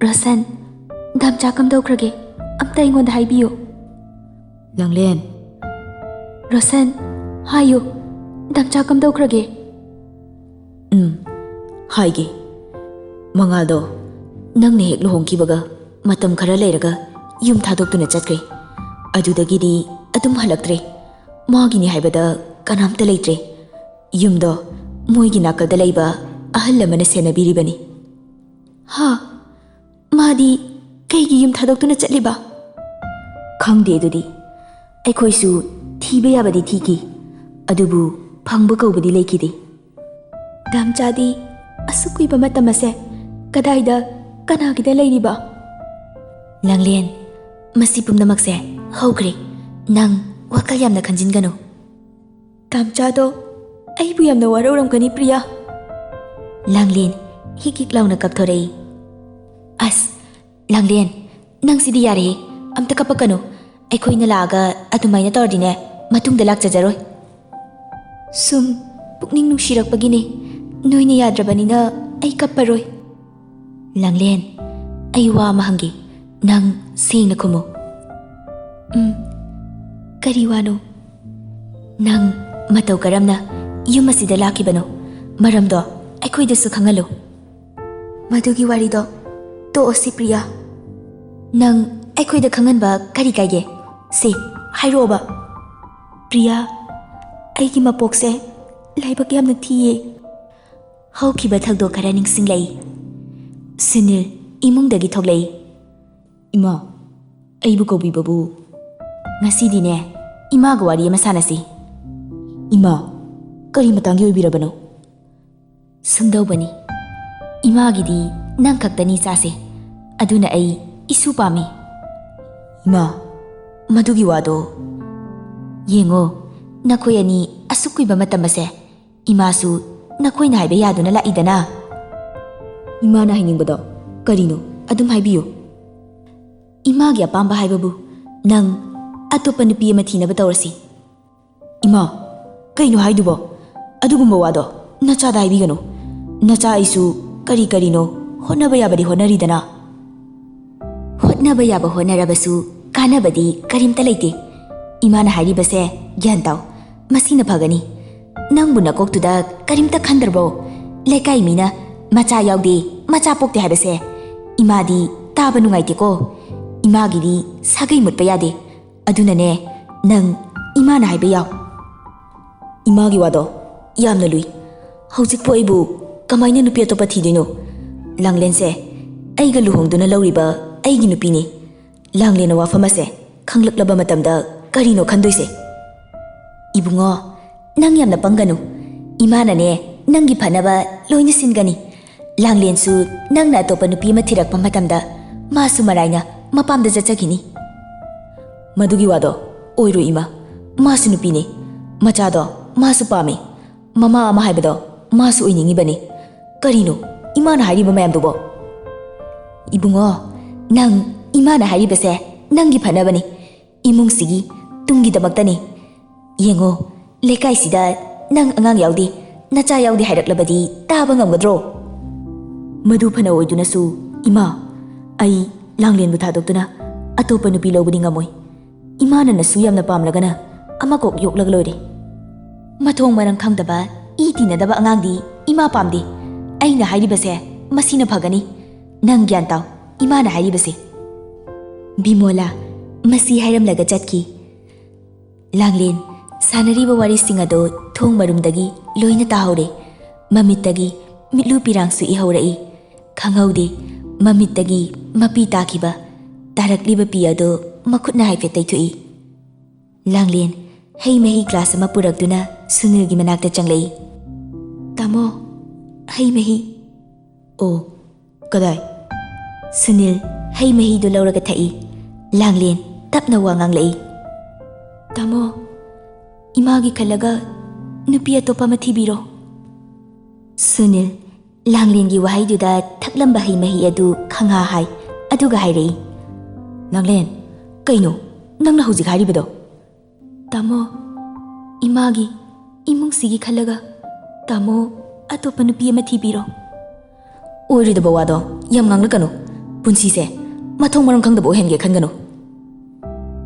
ꯔꯣꯁꯟ, ꯗꯥꯝꯆꯥ ꯀꯝꯗꯧꯈ꯭ꯔꯒꯦ? ꯑꯝꯇ ꯑꯩꯉꯣꯟꯗ ꯍꯥꯏꯕꯤꯌꯨ." ꯂꯥꯡꯂꯦꯟ, "ꯔꯣꯁꯟ, ꯍꯥꯏꯌꯨ, ꯗꯥꯝꯆꯥ ꯀꯝꯗꯧꯈ꯭ꯔꯒꯦ?" ꯍꯥꯏꯒꯦ꯫ ꯃꯉꯥꯜꯗꯣ ꯅꯪꯅ ꯍꯦꯛ ꯂꯨꯍꯣꯡꯈꯤꯕꯒ ꯃꯇꯝ ꯈꯔ ꯂꯩꯔꯒ ꯌꯨꯝ ꯊꯥꯗꯣꯛꯇꯨꯅ ꯆꯠꯈ꯭ꯔꯦ꯫ ꯑꯗꯨꯗꯒꯤꯗꯤ ꯑꯗꯨꯝ ꯍꯜꯂꯛꯇ꯭ꯔꯦ꯫ ꯃꯥꯒꯤꯅꯤ ꯍꯥꯏꯕꯗ ꯀꯅꯥꯝꯇ ꯂꯩꯇ꯭ꯔꯦ꯫ ꯌꯨꯝꯗꯣ ꯃꯣꯏꯒꯤ ꯅꯥꯀꯜꯗ ꯂꯩꯕ ꯑꯍꯜ ꯑꯃꯅ ꯁꯦꯟꯅꯕꯤꯔꯤꯕꯅꯤ꯫ "ꯍꯥ, ꯃꯥꯗꯤ ꯀꯩꯒꯤ ꯌꯨꯝ ꯊꯥꯗꯣꯛꯇꯨꯅ ꯆꯠꯂꯤꯕ?" "ꯈꯪꯗꯦ ꯑꯗꯨꯗꯤ꯫ ꯑꯩꯈꯣꯏꯁꯨ ꯊꯤꯕ ꯌꯥꯕꯗꯤ ꯊꯤꯈꯤ, ꯑꯗꯨꯕꯨ ꯐꯪꯕ ꯀꯧꯕꯗꯤ ꯂꯩꯈꯤꯗꯦ." "ꯗꯥꯝꯆꯥꯗꯤ ꯑꯁꯨꯛ ꯀꯨꯏꯕ ꯃꯇꯝ ꯑꯁꯦ ꯀꯗꯥꯏꯗ, ꯀꯅꯥꯒꯤꯗ ꯂꯩꯔꯤꯕ?" "ꯂꯥꯡꯂꯦꯟ, ꯃꯁꯤ ꯄꯨꯝꯅꯃꯛꯁꯦ ꯍꯧꯈ꯭ꯔꯦ, ꯅꯪ ꯋꯥꯈꯜ ꯌꯥꯝꯅ ꯈꯟꯖꯤꯟꯒꯅꯨ." "ꯗꯥꯝꯆꯥꯗꯣ ꯑꯩꯕꯨ ꯌꯥꯝꯅ ꯋꯥꯔꯧꯔꯝꯒꯅꯤ ꯄ꯭ꯔꯤꯌꯥ." ꯂꯥꯡꯂꯦꯟ ꯍꯤꯛ ꯂꯥꯎꯅ ꯀꯞꯊꯣꯔꯛꯏ꯫ "ꯑꯁ, ꯂꯥꯡꯂꯦꯟ, ꯅꯪꯁꯤꯗꯤ ꯌꯥꯔꯦꯍꯦ, ꯑꯝꯇ ꯀꯞꯄꯛꯀꯅꯨ꯫ ꯑꯩꯈꯣꯏꯅ ꯂꯥꯛꯑꯒ ꯑꯗꯨꯃꯥꯏꯅ ꯇꯧꯔꯗꯤꯅꯦ ꯃꯇꯨꯡꯗ ꯂꯥꯛꯆꯔꯣꯏ꯫ ꯁꯨꯝ ꯄꯨꯛꯅꯤꯡ ꯅꯨꯡꯁꯤꯔꯛꯄꯒꯤꯅꯦ, ꯅꯣꯏꯅ ꯌꯥꯗ꯭ꯔꯕꯅꯤꯅ ꯑꯩ ꯀꯞꯄꯔꯣꯏ." "ꯂꯥꯡꯂꯦꯟ, ꯑꯩ ꯋꯥ ꯑꯃ ꯍꯪꯒꯦ, ꯅꯪ ꯁꯦꯡꯅ ꯈꯨꯝꯃꯨ." "ꯀꯔꯤ ꯋꯥꯅꯣ?" "ꯅꯪ ꯃꯇꯧ ꯀꯔꯝꯅ ꯌꯨꯝ ꯑꯁꯤꯗ ꯂꯥꯛꯈꯤꯕꯅꯣ? ꯃꯔꯝꯗꯣ ꯑꯩꯈꯣꯏꯗꯁꯨ ꯈꯪꯍꯜꯂꯨ." "ꯃꯗꯨꯒꯤ ꯋꯥꯔꯤꯗꯣ ꯇꯣꯛꯑꯁꯤ ꯄ꯭ꯔꯤꯌꯥ꯫ ꯅꯪ ꯑꯩꯈꯣꯏꯗ ꯈꯪꯍꯟꯕ ꯀꯔꯤ ꯀꯥꯏꯒꯦ? ꯁꯤ ꯍꯥꯏꯔꯛꯑꯣꯕ." "ꯄ꯭ꯔꯤꯌꯥ, ꯑꯩꯒꯤ ꯃꯄꯣꯛꯁꯦ ꯂꯥꯏꯕꯛ ꯌꯥꯝꯅ ꯊꯤꯌꯦ." ꯍꯧꯈꯤꯕ ꯊꯧꯗꯣꯛ ꯈꯔ ꯅꯤꯡꯁꯤꯡꯂꯛꯏ꯫ ꯁꯨꯅꯤꯜ ꯏꯃꯨꯡꯗꯒꯤ ꯊꯣꯛꯂꯛꯏ꯫ "ꯏꯃꯥ, ꯑꯩꯕꯨ ꯀꯧꯕꯤꯕꯕꯨ?" "ꯉꯁꯤꯗꯤꯅꯦ ꯏꯃꯥꯒ ꯋꯥꯔꯤ ꯑꯃ ꯁꯥꯟꯅꯁꯤ." "ꯏꯃꯥ, ꯀꯔꯤ ꯃꯇꯥꯡꯒꯤ ꯑꯣꯏꯕꯤꯔꯕꯅꯣ?" "ꯁꯨꯝꯗꯧꯕꯅꯤ, ꯏꯃꯥꯒꯤꯗꯤ ꯅꯪ ꯈꯛꯇꯅꯤ ꯆꯥꯁꯦ, ꯑꯗꯨꯅ ꯑꯩ ꯏꯁꯨ ꯄꯥꯝꯃꯤ." "ꯏꯃꯥ, ꯃꯗꯨꯒꯤ ꯋꯥꯗꯣ..." "ꯌꯦꯡꯉꯣ, ꯅꯈꯣꯏ ꯑꯅꯤ ꯑꯁꯨꯛ ꯀꯨꯏꯕ ꯃꯇꯝ ꯑꯁꯦ ꯏꯃꯥꯁꯨ ꯅꯈꯣꯏꯅ ꯍꯥꯏꯕ ꯌꯥꯗꯨꯅ ꯂꯥꯛꯏꯗꯅ." "ꯏꯃꯥꯅ ꯍꯥꯏꯅꯤꯡꯕꯗꯣ ꯀꯔꯤꯅꯣ? ꯑꯗꯨꯝ ꯍꯥꯏꯕꯤꯌꯨ." "ꯏꯃꯥꯒꯤ ꯑꯄꯥꯝꯕ ꯍꯥꯏꯕꯕꯨ ꯅꯪ ꯑꯇꯣꯞꯄ ꯅꯨꯄꯤ ꯑꯃ ꯊꯤꯅꯕ ꯇꯧꯔꯁꯤ." "ꯏꯃꯥ, ꯀꯩꯅꯣ ꯍꯥꯏꯗꯨꯕꯣ? ꯑꯗꯨꯒꯨꯝꯕ ꯋꯥꯗꯣ ꯅꯆꯥꯗ ꯍꯥꯏꯕꯤꯒꯅꯨ꯫ ꯅꯆꯥ ꯑꯩꯁꯨ ꯀꯔꯤꯅꯣ ꯍꯣꯠꯅꯕ ꯌꯥꯕꯗꯤ ꯍꯣꯠꯅꯔꯤꯗꯅ." ꯍꯣꯠꯅꯕ ꯌꯥꯕ ꯍꯣꯠꯅꯔꯕꯁꯨ ꯀꯥꯟꯅꯕꯗꯤ ꯀꯔꯤꯝꯇ ꯂꯩꯇꯦ. ꯏꯃꯥꯅ ꯍꯥꯏꯔꯤꯕꯁꯦ ꯒ꯭ꯌꯥꯟ ꯇꯥꯎ. ꯃꯁꯤꯅ ꯐꯒꯅꯤ. ꯅꯪꯕꯨ ꯅꯀꯣꯛꯇꯨꯗ ꯀꯔꯤꯝꯇ ꯈꯟꯗ꯭ꯔꯕꯣ? ꯂꯩꯀꯥꯏ ꯃꯤꯅ ꯃꯆꯥ ꯌꯥꯎꯗꯦ, ꯃꯆꯥ ꯄꯣꯛꯇꯦ ꯍꯥꯏꯕꯁꯦ. ꯏꯃꯥꯗꯤ ꯇꯥꯕ ꯅꯨꯡꯉꯥꯏꯇꯦꯀꯣ. ꯏꯃꯥꯒꯤꯗꯤ ꯁꯥꯒꯩ ꯃꯨꯠꯄ ꯌꯥꯗꯦ. ꯑꯗꯨꯅꯅꯦ ꯅꯪ ꯏꯃꯥꯅ ꯍꯥꯏꯕ ꯌꯥꯎ. ꯏꯃꯥꯒꯤ ꯋꯥꯗꯣ ꯌꯥꯝꯅ ꯂꯨꯏ. ꯍꯧꯖꯤꯛꯄꯨ ꯑꯩꯕꯨ ꯀꯃꯥꯏꯅ ꯅꯨꯄꯤ ꯑꯇꯣꯞꯄ ꯊꯤꯗꯣꯏꯅꯣ? ꯂꯥꯡꯂꯦꯟꯁꯦ ꯑꯩꯒ ꯂꯨꯍꯣꯡꯗꯨꯅ ꯂꯧꯔꯤꯕ ꯑꯩꯒꯤ ꯅꯨꯄꯤꯅꯤ. ꯂꯥꯡꯂꯦꯟꯅ ꯋꯥꯐꯝ ꯑꯁꯦ ꯈꯪꯂꯛꯂꯕ ꯃꯇꯝꯗ ꯀꯔꯤꯅꯣ ꯈꯟꯗꯣꯏꯁꯦ? ꯏꯕꯨꯡꯉꯣ, ꯅꯪ ꯌꯥꯝꯅ ꯄꯪꯒꯅꯨ. ꯏꯃꯥꯅꯅꯦ ꯅꯪꯒꯤ ꯐꯅꯕ ꯂꯣꯏꯅ ꯁꯤꯟꯒꯅꯤ. ꯂꯥꯡꯂꯦꯟꯁꯨ ꯅꯪꯅ ꯑꯇꯣꯞꯄ ꯅꯨꯄꯤ ꯑꯃ ꯊꯤꯔꯛꯄ ꯃꯇꯝꯗ ꯃꯥꯁꯨ ꯃꯔꯥꯏꯅ ꯃꯄꯥꯝꯗ ꯆꯠꯆꯈꯤꯅꯤ. ꯃꯗꯨꯒꯤ ꯋꯥꯗꯣ ꯑꯣꯏꯔꯣꯏ ꯏꯃꯥ. ꯃꯥꯁꯨ ꯅꯨꯄꯤꯅꯤ. ꯃꯆꯥꯗꯣ ꯃꯥꯁꯨ ꯄꯥꯝꯃꯤ. ꯃꯃꯥ ꯑꯃ ꯍꯥꯏꯕꯗꯣ ꯃꯥꯁꯨ ꯑꯣꯏꯅꯤꯡꯉꯤꯕꯅꯤ. ꯀꯔꯤꯅꯣ ꯏꯃꯥꯅ ꯍꯥꯏꯔꯤꯕ ꯃꯌꯥꯝꯗꯨꯕꯣ? ꯏꯕꯨꯡꯉꯣ, ꯅꯪ ꯏꯃꯥꯅ ꯍꯥꯏꯔꯤꯕꯁꯦ ꯅꯪꯒꯤ ꯐꯅꯕꯅꯤ. ꯏꯃꯨꯡꯁꯤꯒꯤ ꯇꯨꯡꯒꯤꯗꯃꯛꯇꯅꯤ. ꯌꯦꯡꯉꯣ, ꯂꯩꯀꯥꯏꯁꯤꯗ ꯅꯪ ꯑꯉꯥꯡ ꯌꯥꯎꯗꯦ, ꯅꯆꯥ ꯌꯥꯎꯗꯦ ꯍꯥꯏꯔꯛꯂꯕꯗꯤ ꯇꯥꯕ ꯉꯝꯒꯗ꯭ꯔꯣ? ꯃꯗꯨ ꯐꯅ ꯑꯣꯏꯗꯨꯅꯁꯨ ꯏꯃꯥ, ꯑꯩ ꯂꯥꯡꯂꯦꯟꯕꯨ ꯊꯥꯗꯣꯛꯇꯨꯅ ꯑꯇꯣꯞꯄ ꯅꯨꯄꯤ ꯂꯧꯕꯗꯤ ꯉꯝꯃꯣꯏ. ꯏꯃꯥꯅ ꯅꯁꯨ ꯌꯥꯝꯅ ꯄꯥꯝꯂꯒꯅ ꯑꯃꯀꯣꯛ ꯌꯣꯛꯂꯒ ꯂꯣꯏꯔꯦ. ꯃꯊꯣꯡ ꯃꯔꯝ ꯈꯪꯗꯕ, ꯏ ꯇꯤꯟꯅꯗꯕ ꯑꯉꯥꯡꯗꯤ ꯏꯃꯥ ꯄꯥꯝꯗꯦ. ꯑꯩꯅ ꯍꯥꯏꯔꯤꯕꯁꯦ ꯃꯁꯤꯅ ꯐꯒꯅꯤ. ꯅꯪ ꯒ꯭ꯌꯥꯟ ꯇꯥꯎ ꯏꯃꯥꯅ ꯍꯥꯏꯔꯤꯕꯁꯦ. ꯕꯤꯃꯣꯂꯥ ꯃꯁꯤ ꯍꯥꯏꯔꯝꯂꯒ ꯆꯠꯈꯤ. ꯂꯥꯡꯂꯦꯟ ꯁꯥꯟꯅꯔꯤꯕ ꯋꯥꯔꯤꯁꯤꯡ ꯑꯗꯨ ꯊꯣꯡ ꯃꯔꯨꯝꯗꯒꯤ ꯂꯣꯏꯅ ꯇꯥꯍꯧꯔꯦ. ꯃꯃꯤꯠꯇꯒꯤ ꯃꯤꯠꯂꯨ ꯄꯤꯔꯥꯡꯁꯨ ꯏꯍꯧꯔꯛꯏ. ꯈꯪꯍꯧꯗꯦ ꯃꯃꯤꯠꯇꯒꯤ ꯃꯄꯤ ꯇꯥꯈꯤꯕ. ꯇꯥꯔꯛꯂꯤꯕ ꯄꯤ ꯑꯗꯨ ꯃꯈꯨꯠꯅ ꯍꯥꯏꯐꯦꯠ ꯇꯩꯊꯣꯛꯏ. ꯂꯥꯡꯂꯦꯟ ꯍꯩ ꯃꯍꯤ ꯒ꯭ꯂꯥꯁ ꯑꯃ ꯄꯨꯔꯛꯇꯨꯅ ꯁꯨꯅꯤꯜꯒꯤ ꯃꯅꯥꯛꯇ ꯆꯪꯂꯛꯏ. ꯇꯥꯃꯣ, ꯍꯩ ꯃꯍꯤ. ꯑꯣ, ꯀꯗꯥꯏ? ꯁꯨꯅꯤꯜ ꯍꯩ ꯃꯍꯤꯗꯨ ꯂꯧꯔꯒ ꯊꯛꯏ. ꯂꯥꯡꯂꯦꯟ ꯇꯞꯅ ꯋꯥ ꯉꯥꯡꯂꯛꯏ. ꯇꯥꯃꯣ, ꯏꯃꯥꯒꯤ ꯈꯜꯂꯒ ꯅꯨꯄꯤ ꯑꯇꯣꯞꯄ ꯑꯃ ꯊꯤꯕꯤꯔꯣ. ꯁꯨꯅꯤꯜ ꯂꯥꯡꯂꯦꯟꯒꯤ ꯋꯥꯍꯩꯗꯨꯗ ꯊꯛꯂꯝꯕ ꯍꯩ ꯃꯍꯤ ꯑꯗꯨ ꯈꯪꯍꯥ ꯍꯥꯏ. ꯑꯗꯨꯒ ꯍꯥꯏꯔꯛꯏ. ꯂꯥꯡꯂꯦꯟ, ꯀꯩꯅꯣ ꯅꯪꯅ ꯍꯧꯖꯤꯛ ꯍꯥꯏꯔꯤꯕꯗꯣ? ꯇꯥꯃꯣ, ꯏꯃꯥꯒꯤ ꯏꯃꯨꯡꯁꯤꯒꯤ ꯈꯜꯂꯒ ꯇꯥꯃꯣ ꯑꯇꯣꯞꯄ ꯅꯨꯄꯤ ꯑꯃ ꯊꯤꯕꯤꯔꯣ. ꯑꯣꯏꯔꯣꯏꯗꯕ ꯋꯥꯗꯣ ꯌꯥꯝ ꯉꯥꯡꯂꯛꯀꯅꯨ. ꯄꯨꯟꯁꯤꯁꯦ ꯃꯊꯣꯡ ꯃꯔꯝ ꯈꯪꯗꯕ ꯑꯣꯏꯍꯟꯒꯦ ꯈꯟꯒꯅꯨ.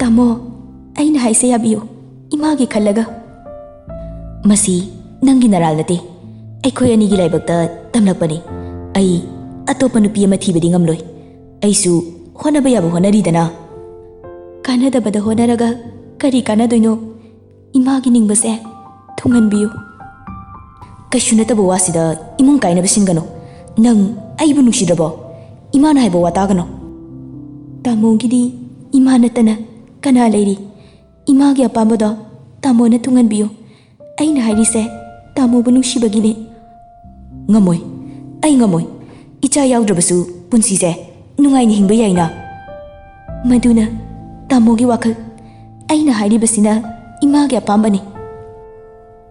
ꯇꯥꯃꯣ, ꯑꯩꯅ ꯍꯥꯏꯁꯦ ꯌꯥꯕꯤꯌꯨ. ꯏꯃꯥꯒꯤ ꯈꯜꯂꯒ. ꯃꯁꯤ ꯅꯪꯒꯤ ꯅꯔꯥꯜ ꯅꯠꯇꯦ. ꯑꯩꯈꯣꯏ ꯑꯅꯤꯒꯤ ꯂꯥꯏꯕꯛꯇ ꯇꯝꯂꯛꯄꯅꯤ. ꯑꯩ ꯑꯇꯣꯞꯄ ꯅꯨꯄꯤ ꯑꯃ ꯊꯤꯕꯗꯤ ꯉꯝꯂꯣꯏ. ꯑꯩꯁꯨ ꯍꯣꯠꯅꯕ ꯌꯥꯕ ꯍꯣꯠꯅꯔꯤꯗꯅ. ꯀꯥꯟꯅꯗꯕꯗ ꯍꯣꯠꯅꯔꯒ ꯀꯔꯤ ꯀꯥꯟꯅꯗꯣꯏꯅꯣ? ꯏꯃꯥꯒꯤ ꯅꯤꯡꯕꯁꯦ ꯊꯨꯡꯍꯟꯕꯤꯌꯨ. ꯀꯩꯁꯨ ꯅꯠꯇꯕ ꯋꯥꯁꯤꯗ ꯏꯃꯨꯡ ꯀꯥꯏꯅꯕ ꯁꯤꯟꯒꯅꯨ. ꯅꯪ ꯑꯩꯕꯨ ꯅꯨꯡꯁꯤꯗ꯭ꯔꯕꯣ? ꯏꯃꯥꯅ ꯍꯥꯏꯕ ꯋꯥ ꯇꯥꯒꯅꯨ. ꯇꯥꯃꯣꯒꯤꯗꯤ ꯏꯃꯥ ꯅꯠꯇꯅ ꯀꯅꯥ ꯂꯩꯔꯤ? ꯏꯃꯥꯒꯤ ꯑꯄꯥꯝꯕꯗꯣ ꯇꯥꯃꯣꯅ ꯊꯨꯡꯍꯟꯕꯤꯌꯨ. ꯑꯩꯅ ꯍꯥꯏꯔꯤꯁꯦ ꯇꯥꯃꯣꯕꯨ ꯅꯨꯡꯁꯤꯕꯒꯤꯅꯤ. ꯉꯝꯃꯣꯏ. ꯑꯩ ꯉꯝꯃꯣꯏ. ꯏꯆꯥ ꯌꯥꯎꯗ꯭ꯔꯕꯁꯨ ꯄꯨꯟꯁꯤꯁꯦ ꯅꯨꯡꯉꯥꯏꯅ ꯍꯤꯡꯕ ꯌꯥꯏꯅ. ꯃꯗꯨꯅ ꯇꯥꯃꯣꯒꯤ ꯋꯥꯈꯜ. ꯑꯩꯅ ꯍꯥꯏꯔꯤꯕꯁꯤꯅ ꯏꯃꯥꯒꯤ ꯑꯄꯥꯝꯕꯅꯤ.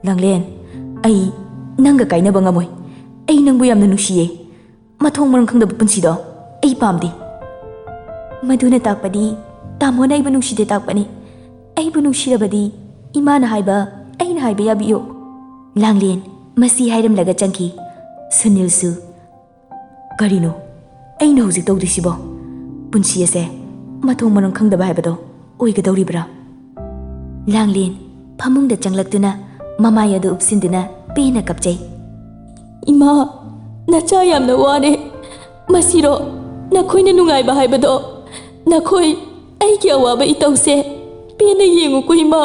ꯂꯥꯡꯂꯦꯟ, ꯑꯩ ꯅꯪꯒ ꯀꯥꯏꯅꯕ ꯉꯝꯃꯣꯏ. ꯑꯩ ꯅꯪꯕꯨ ꯌꯥꯝꯅ ꯅꯨꯡꯁꯤꯌꯦ. ꯃꯊꯣꯡ ꯃꯔꯝ ꯈꯪꯗꯕ ꯄꯨꯟꯁꯤꯗꯣ ꯑꯩ ꯄꯥꯝꯗꯦ. ꯃꯗꯨꯅ ताकपदी तामोना अꯩꯕꯨ नुꯡꯁꯤꯗꯦ ताकपनी. अꯩꯕꯨ नुꯡꯁꯤरबदी इमाना हाइबा अꯩꯅ हाइबा याबियो. लांगलेन मसी हाइरमलगा चंकी. सुनीलसु करिनो अꯩꯅ ꯍꯧꯖꯤꯛ ꯇꯧꯗꯣꯏꯁꯤꯕꯣ? ꯄꯨꯟꯁꯤ ꯑꯁꯦ ꯃꯊꯣꯡ ꯃꯔꯝ ꯈꯪꯗꯕ ꯍꯥꯏꯕꯗꯣ ꯑꯣꯏꯒꯗꯧꯔꯤꯕ꯭ꯔꯥ? लांगलेन फमुंगदा चंगलक्तुना ममाय अदु उपसिंदुना पेना कपचै. इमा नचा यामना वारे मसीरो नखोइना नुंगाइबा हाइबदो नखोइ अैगी अवाबा इतौसे पेना येंगुको इमा.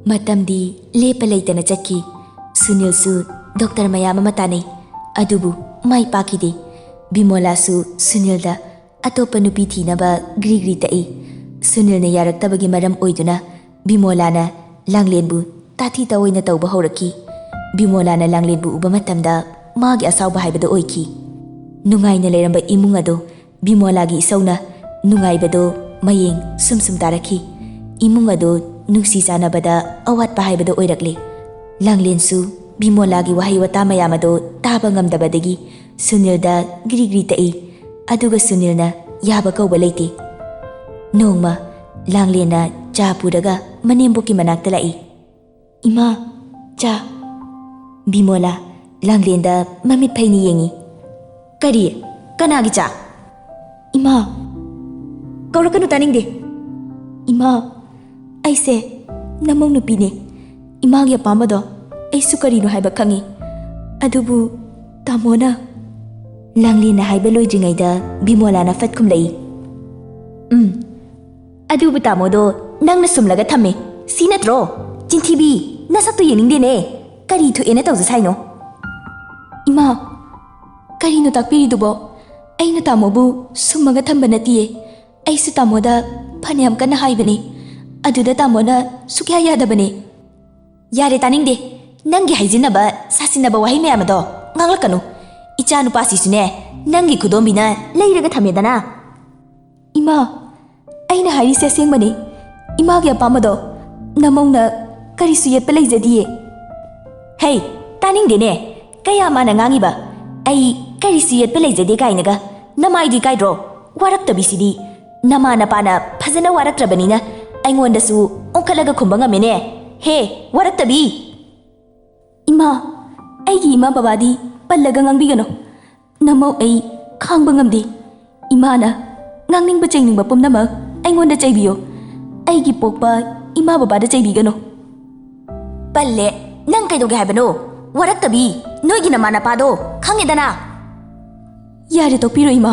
मतमदी लेप लेतना चटकी. सुनीलसु डॉक्टर मयाम अमा तानै अदुबु माइ पाखिदे. बिमोलासु सुनीलदा अतोप्पा नुपी थीनबा ग्रिग्री तई. सुनीलना यारक्तबगी मरम ओइदुना बिमोलाना लांगलेनबु ताथी तवैना तौबा हौरकी. बिमोलाना लांगलेनबु उबा मतमदा मागी असाउबा हाइबदो ओइखी. नुंगाइना लेरंबा इमुंग अदो बिमोलागी इसौना नुंगाइबदो मयेंग सुम तारखी. इमुंग अदो नुंसी चानबदा अवाटपा हाइबदो ओइरक्ले. लांगलेनसु बिमोलागी वहाई वता मयाम अदो ताबा ngamdabadagi सुनीलदा ग्रिग्री तई. अदुगा सुनीलना याबा कौबा लेते. नोंमा लांगलेना चा पुरगा मनेम्बोकी मनाक्ता लाई. इमा चा. बिमोला लांगलेनदा ममित फैनी येंगी. करी कनागी चा? इमा ꯀꯧꯔꯛꯀꯅꯨ ꯇꯥꯅꯤꯡꯗꯦ. ꯏꯃꯥ, ꯑꯩꯁꯦ ꯅꯃꯧ ꯅꯨꯄꯤꯅꯦ. ꯏꯃꯥꯒꯤ ꯑꯄꯥꯝꯕꯗꯣ ꯑꯩꯁꯨ ꯀꯔꯤꯅꯣ ꯍꯥꯏꯕ ꯈꯪꯉꯤ. ꯑꯗꯨꯕꯨ ꯇꯥꯃꯣꯅ ꯂꯥꯡꯂꯦꯟꯅ ꯍꯥꯏꯕ ꯂꯣꯏꯗ꯭ꯔꯤꯉꯩꯗ ꯕꯤꯃꯣꯂꯥꯅ ꯐꯠ ꯈꯨꯝꯂꯛꯏ. ꯑꯗꯨꯕꯨ ꯇꯥꯃꯣꯗꯣ ꯅꯪꯅ ꯁꯨꯝꯂꯒ ꯊꯝꯃꯦ. ꯁꯤ ꯅꯠꯇ꯭ꯔꯣ? ꯆꯤꯟꯊꯤꯕꯤ, ꯅꯁꯛꯇꯣ ꯌꯦꯡꯅꯤꯡꯗꯦꯅꯦ. ꯀꯔꯤ ꯊꯣꯛꯑꯦꯅ ꯇꯧꯖ ꯁꯥꯏꯅꯣ? ꯏꯃꯥ, ꯀꯔꯤꯅꯣ ꯇꯥꯛꯄꯤꯔꯤꯗꯨꯕꯣ? ꯑꯩꯅ ꯇꯥꯃꯣꯕꯨ ꯁꯨꯝꯃꯒ ꯊꯝꯕ ꯅꯠꯇꯤꯌꯦ. ꯑꯩꯁꯨ ꯇꯥꯃꯣꯗ ꯐꯅꯌꯥꯝ ꯀꯟꯅ ꯍꯥꯏꯕꯅꯤ. ꯑꯗꯨꯗ ꯇꯥꯃꯣꯅ ꯁꯨꯛꯌꯥ ꯌꯥꯗꯕꯅꯤ. ꯌꯥꯔꯦ ꯇꯥꯅꯤꯡꯗꯦ. ꯅꯪꯒꯤ ꯍꯥꯏꯖꯤꯟꯅꯕ ꯁꯥꯁꯤꯟꯅꯕ ꯋꯥꯍꯩ ꯃꯌꯥꯝ ꯑꯗꯣ ꯉꯥꯡꯂꯛꯀꯅꯨ. ꯏꯆꯥ ꯅꯨꯄꯥꯁꯤꯁꯨꯅꯦ ꯅꯪꯒꯤ ꯈꯨꯗꯣꯝꯕꯤꯅ ꯂꯩꯔꯒ ꯊꯝꯃꯦꯗꯅ. ꯏꯃꯥ, ꯑꯩꯅ ꯍꯥꯏꯔꯤꯁꯦ ꯑꯁꯦꯡꯕꯅꯤ. ꯏꯃꯥꯒꯤ ꯑꯄꯥꯝꯕꯗꯣ ꯅꯃꯧꯅ ꯀꯔꯤꯁꯨ ꯌꯦꯠꯄ ꯂꯩꯖꯗꯤꯌꯦ. ꯍꯩ, ꯇꯥꯅꯤꯡꯗꯦꯅꯦ. ꯀꯌꯥ ꯃꯥꯅ ꯉꯥꯡꯉꯤꯕ? ꯑꯩ ꯀꯔꯤꯁꯨ ꯌꯦꯠꯄ ꯂꯩꯖꯗꯦ ꯀꯥꯏꯅꯒ. ꯅꯃꯥꯏꯗꯤ ꯀꯥꯏꯗ꯭ꯔꯣ? ꯋꯥꯔꯛꯇꯕꯤꯁꯤꯗꯤ. ꯅꯃꯥ ꯅꯄꯥꯅ ꯐꯖꯅ ꯋꯥꯔꯛꯇ꯭ꯔꯕꯅꯤꯅ ꯑꯩꯉꯣꯟꯗꯁꯨ ꯑꯣꯟꯈꯠꯂꯒ ꯈꯨꯝꯕ ꯉꯝꯃꯦꯅꯦ. ꯍꯦ, ꯋꯥꯔꯛꯇꯕꯤ! ꯏꯃꯥ, ꯑꯩꯒꯤ ꯏꯃꯥ ꯕꯕꯥꯗꯤ ꯄꯜꯂꯒ ꯉꯥꯡꯕꯤꯒꯅꯨ. ꯅꯃꯧ ꯑꯩ ꯈꯥꯡꯕ ꯉꯝꯗꯦ. ꯏꯃꯥꯅ ꯉꯥꯡꯅꯤꯡꯕ ꯆꯩꯅꯤꯡꯕ ꯄꯨꯝꯅꯃꯛ ꯑꯩꯉꯣꯟꯗ ꯆꯩꯕꯤꯌꯨ. ꯑꯩꯒꯤ ꯄꯣꯛꯄ ꯏꯃꯥ ꯕꯕꯥꯗ ꯆꯩꯕꯤꯒꯅꯨ. ꯄꯜꯂꯦ. ꯅꯪ ꯀꯩꯗꯧꯒꯦ ꯍꯥꯏꯕꯅꯣ? ꯋꯥꯔꯛꯇꯕꯤ! ꯅꯣꯏꯒꯤ ꯅꯃꯥ ꯅꯄꯥꯗꯣ ꯈꯪꯉꯦꯗꯅ. ꯌꯥꯔꯦ, ꯇꯣꯛꯄꯤꯔꯣ ꯏꯃꯥ.